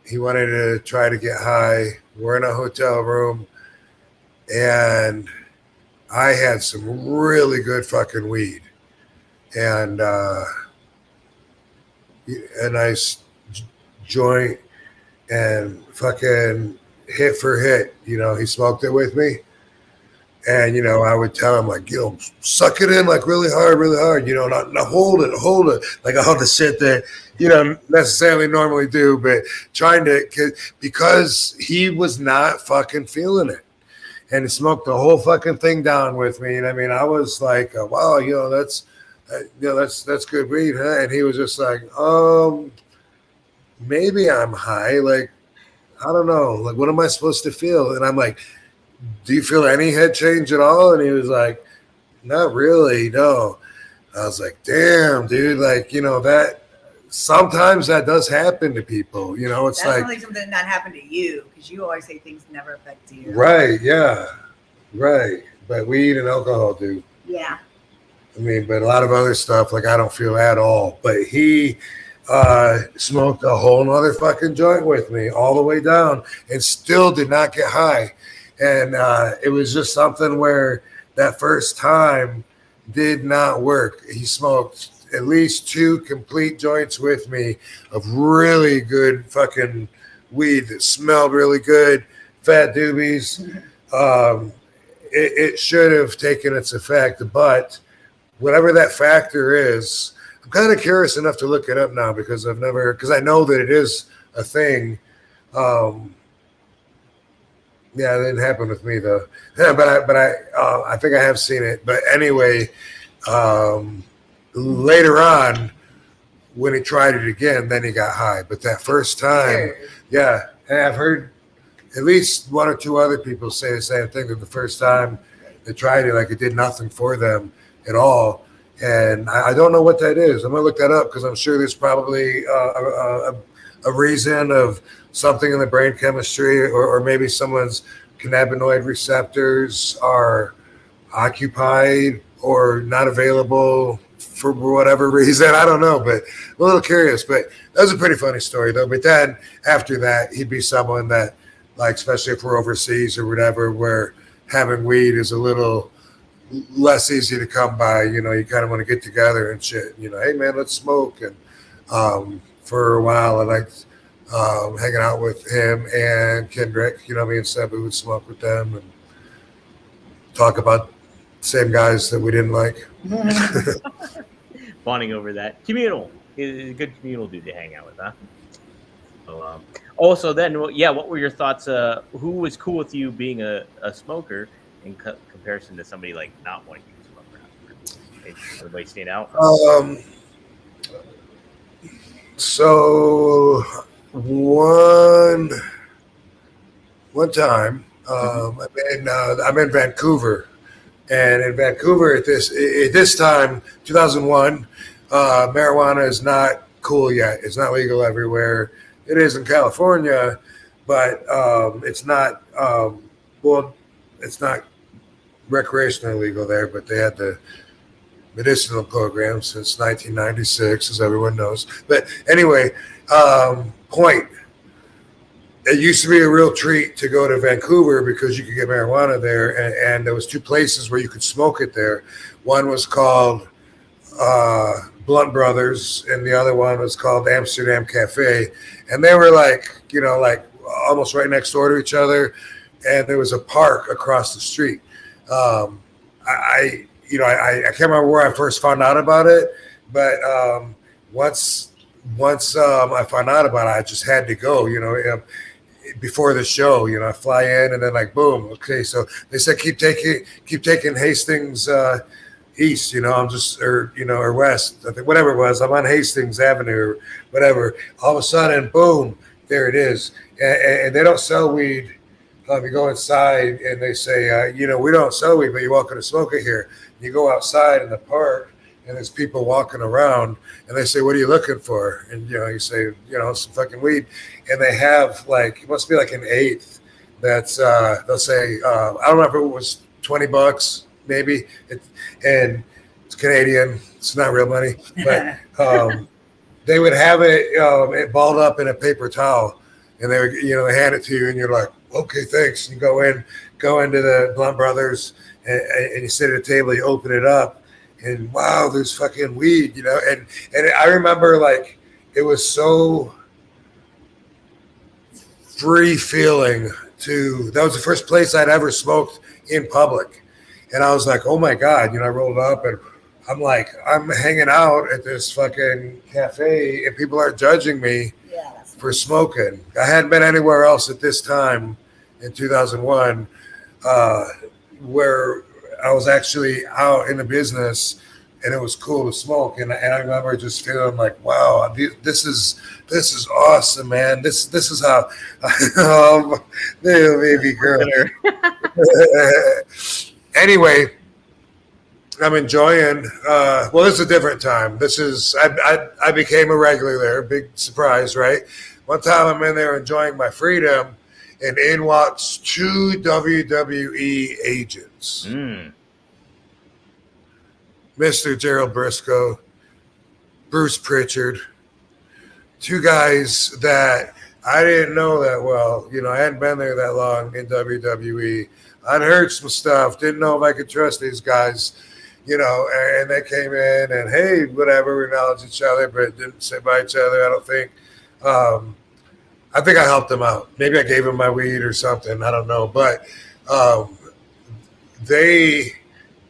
He wanted to try to get high. We're in a hotel room, and I had some really good fucking weed, and a nice joint, and fucking hit for hit. He smoked it with me, and I would tell him like, suck it in like really hard, not hold it, like all the shit that necessarily normally do, but trying to, because he was not fucking feeling it. And he smoked the whole fucking thing down with me. And I mean, I was like, wow, that's good weed, huh? And he was just like, maybe I'm high. Like, I don't know. Like, what am I supposed to feel? And I'm like, do you feel any head change at all? And he was like, not really, no. I was like, damn, dude. Like, that sometimes that does happen to people. It's That's like only something that happened to you, because you always say things never affect you. right, yeah, right. But weed and alcohol do. Yeah. I mean, but a lot of other stuff, like I don't feel at all. But he smoked a whole nother fucking joint with me all the way down and still did not get high. And it was just something where that first time did not work. He smoked at least 2 complete joints with me of really good fucking weed that smelled really good, fat doobies. It should have taken its effect, but whatever that factor is, I'm kind of curious enough to look it up now, because I know that it is a thing. Yeah, it didn't happen with me though. Yeah, but I think I have seen it. But anyway, later on, when he tried it again, then he got high. But that first time, yeah, and I've heard at least 1 or 2 other people say the same thing, that the first time they tried it, like it did nothing for them at all. And I don't know what that is. I'm gonna look that up, because I'm sure there's probably a reason of something in the brain chemistry, or maybe someone's cannabinoid receptors are occupied or not available for whatever reason. I don't know, but I'm a little curious. But that was a pretty funny story, though. But then after that, he'd be someone that, like, especially if we're overseas or whatever, where having weed is a little less easy to come by. You kind of want to get together and shit. Hey, man, let's smoke. And for a while, I liked hanging out with him and Kendrick. Me and Seb, we would smoke with them and talk about the same guys that we didn't like. Bonding over that. Communal. He's a good communal dude to hang out with, huh? So, also then, what were your thoughts? Who was cool with you being a smoker in comparison to somebody like not wanting to be a smoker? Everybody staying out? So one time, I'm in Vancouver, and in Vancouver at this time, 2001, marijuana is not cool yet. It's not legal everywhere. It is in California, but it's not. It's not recreationally legal there. But they had the medicinal program since 1996, as everyone knows. But anyway, point. It used to be a real treat to go to Vancouver because you could get marijuana there, and there was two places where you could smoke it there. One was called Blunt Brothers, and the other one was called Amsterdam Cafe, and they were like almost right next door to each other, and there was a park across the street. I can't remember where I first found out about it, but once I found out about it, I just had to go. Before the show, I fly in and then boom. Okay, so they said keep taking Hastings east. I'm just or west. I think whatever it was. I'm on Hastings Avenue or whatever. All of a sudden, boom, there it is. And they don't sell weed. You go inside and they say, we don't sell weed, but you're welcome to smoke it here. You go outside in the park and there's people walking around and they say, what are you looking for? And, you say, some fucking weed. And they have it must be an eighth that's, they'll say, I don't know if it was $20, maybe. And it's Canadian. It's not real money, but they would have it balled up in a paper towel and they would, they hand it to you and you're like, okay, thanks. And you go into the Blunt Brothers and you sit at a table, you open it up and wow, there's fucking weed, and I remember it was so free feeling that was the first place I'd ever smoked in public. And I was like, oh my God, I rolled up and I'm hanging out at this fucking cafe and people are judging me for smoking. I hadn't been anywhere else at this time in 2001 where I was actually out in the business and it was cool to smoke. And I remember just feeling like, wow, this is awesome, man. This is how baby girl. Anyway, I'm enjoying. This is a different time. I became a regular there. Big surprise, right? One time I'm in there enjoying my freedom, and in walks two WWE agents. Mr. Gerald Briscoe, Bruce Pritchard, two guys that I didn't know that well. I hadn't been there that long in WWE. I'd heard some stuff, didn't know if I could trust these guys, and they came in and, hey, whatever, we acknowledged each other, but didn't say by each other, I don't think. I think I helped them out. Maybe I gave them my weed or something. I don't know. But they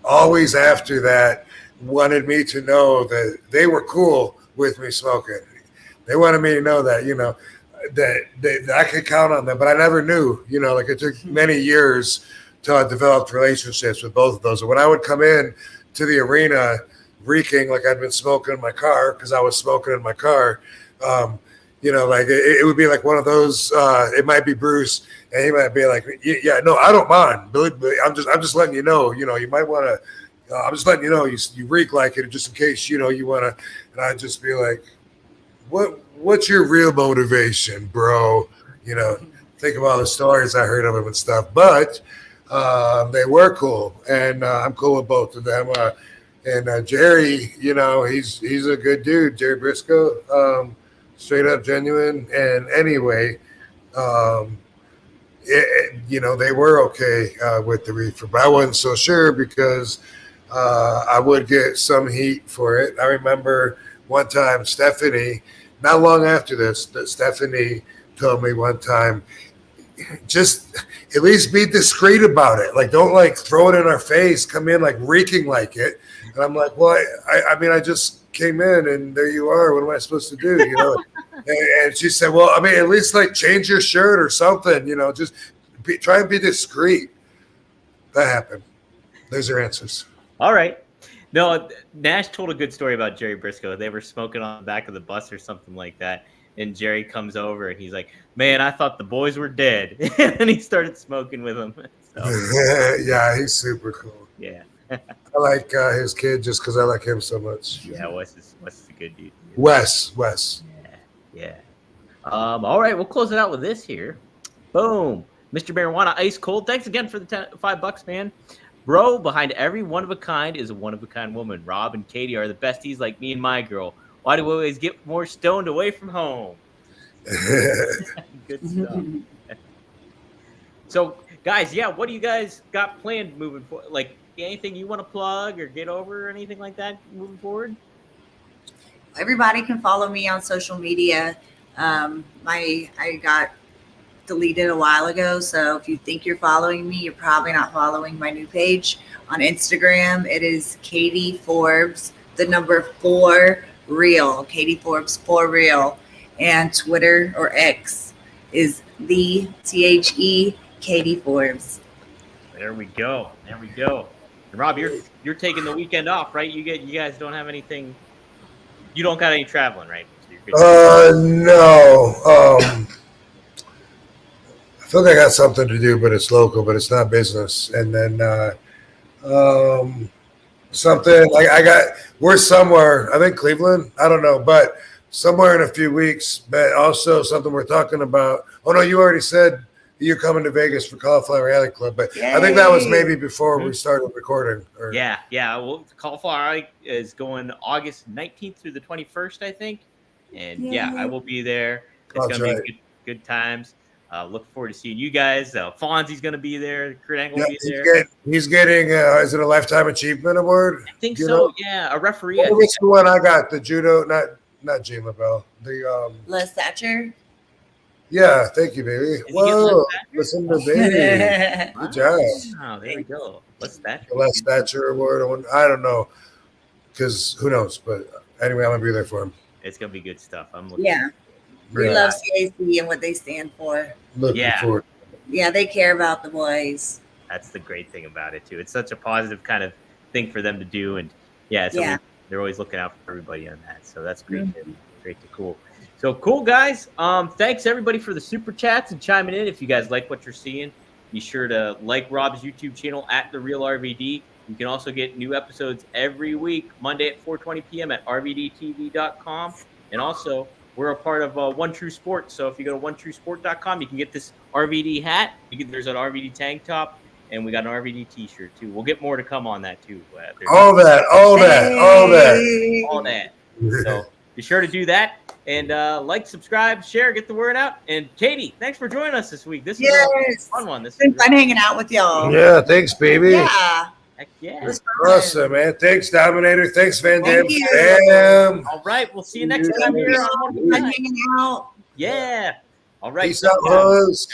always after that wanted me to know that they were cool with me smoking. They wanted me to know that, that I could count on them. But I never knew, it took many years till I developed relationships with both of those. And when I would come in to the arena reeking like I'd been smoking in my car because I was smoking in my car, it would be like one of those. It might be Bruce, and he might be like, "Yeah, no, I don't mind, Billy. I'm just letting you know. You might want to. I'm just letting you know you reek like it, just in case you want to." And I'd just be like, "What's your real motivation, bro? Think of all the stories I heard of him and stuff." But they were cool, and I'm cool with both of them. And Jerry, he's a good dude, Jerry Briscoe. Straight up genuine. And anyway, they were okay with the reefer, but I wasn't so sure because I would get some heat for it. I remember one time Stephanie, not long after this, that Stephanie told me one time, just at least be discreet about it. Don't throw it in our face, come in reeking like it. And I'm like, well, I just came in and there you are. What am I supposed to do? And she said, well, at least change your shirt or something, just try and be discreet. That happened. There's your answers. All right. No, Nash told a good story about Jerry Briscoe. They were smoking on the back of the bus or something like that. And Jerry comes over and he's like, man, I thought the boys were dead. And he started smoking with them. So, Yeah, he's super cool. yeah. I like his kid just because I like him so much. Yeah, Wes is a good dude. Wes. Yeah. All right, we'll close it out with this here. Boom. Mr. Marijuana Ice Cold. Thanks again for the $5, man. Bro, behind every one of a kind is a one of a kind woman. Rob and Katie are the besties like me and my girl. Why do we always get more stoned away from home? Good stuff. So, guys, yeah, what do you guys got planned moving forward? Like, anything you want to plug or get over or anything like that moving forward? Everybody can follow me on social media. I got deleted a while ago, so if you think you're following me, you're probably not following my new page. On Instagram, it is Katie Forbes, the number 4 real, Katie Forbes 4 real, and Twitter or X is the THE Katie Forbes. There we go. And Rob, you're taking the weekend off, right? You guys don't have anything. You don't got any traveling, right? So you're good. No. I feel like I got something to do, but it's local, but it's not business. And then something like we're somewhere, I think Cleveland, I don't know, but somewhere in a few weeks. But also something we're talking about. Oh no, you already said you're coming to Vegas for Cauliflower Alley Club, but Yay. I think that was maybe before we started recording. Yeah. Well, Cauliflower Alley is going August 19th through the 21st, I think. And yeah, I will be there. It's going to be good times. Look forward to seeing you guys. Fonzie's going to be there. Kurt Angle will be there. He's getting, is it a Lifetime Achievement Award? I think so. Yeah, a referee. What's the one I got? The judo, not Jean LaBelle. The Les Thatcher. Yeah, thank you, baby. Whoa, listen to baby. Good job. Oh, there we go. Les Thatcher. The Les Thatcher Award. I don't know, because who knows? But anyway, I'm gonna be there for him. It's gonna be good stuff. I'm looking. Yeah. We love CAC and what they stand for. Looking forward. Yeah, they care about the boys. That's the great thing about it too. It's such a positive kind of thing for them to do, and they're always looking out for everybody on that. So that's great. Great to cool. So cool, guys. Thanks everybody for the super chats and chiming in. If you guys like what you're seeing, be sure to like Rob's YouTube channel at The Real RVD. You can also get new episodes every week, Monday at 4:20 p.m. at rvdtv.com. And also, we're a part of One True Sport. So if you go to onetruesport.com, you can get this RVD hat. There's an RVD tank top, and we got an RVD t-shirt too. We'll get more to come on that too. All that. So be sure to do that. And like, subscribe, share, get the word out. And Katie, thanks for joining us this week. This is a fun one. This has been fun hanging out with y'all. Yeah, thanks, baby. Yeah. Heck yeah. Awesome, man. Thanks, Dominator. Thanks, Van Dam. All right, we'll see you next time here on Hanging out. Yeah. All right. Peace out, boys.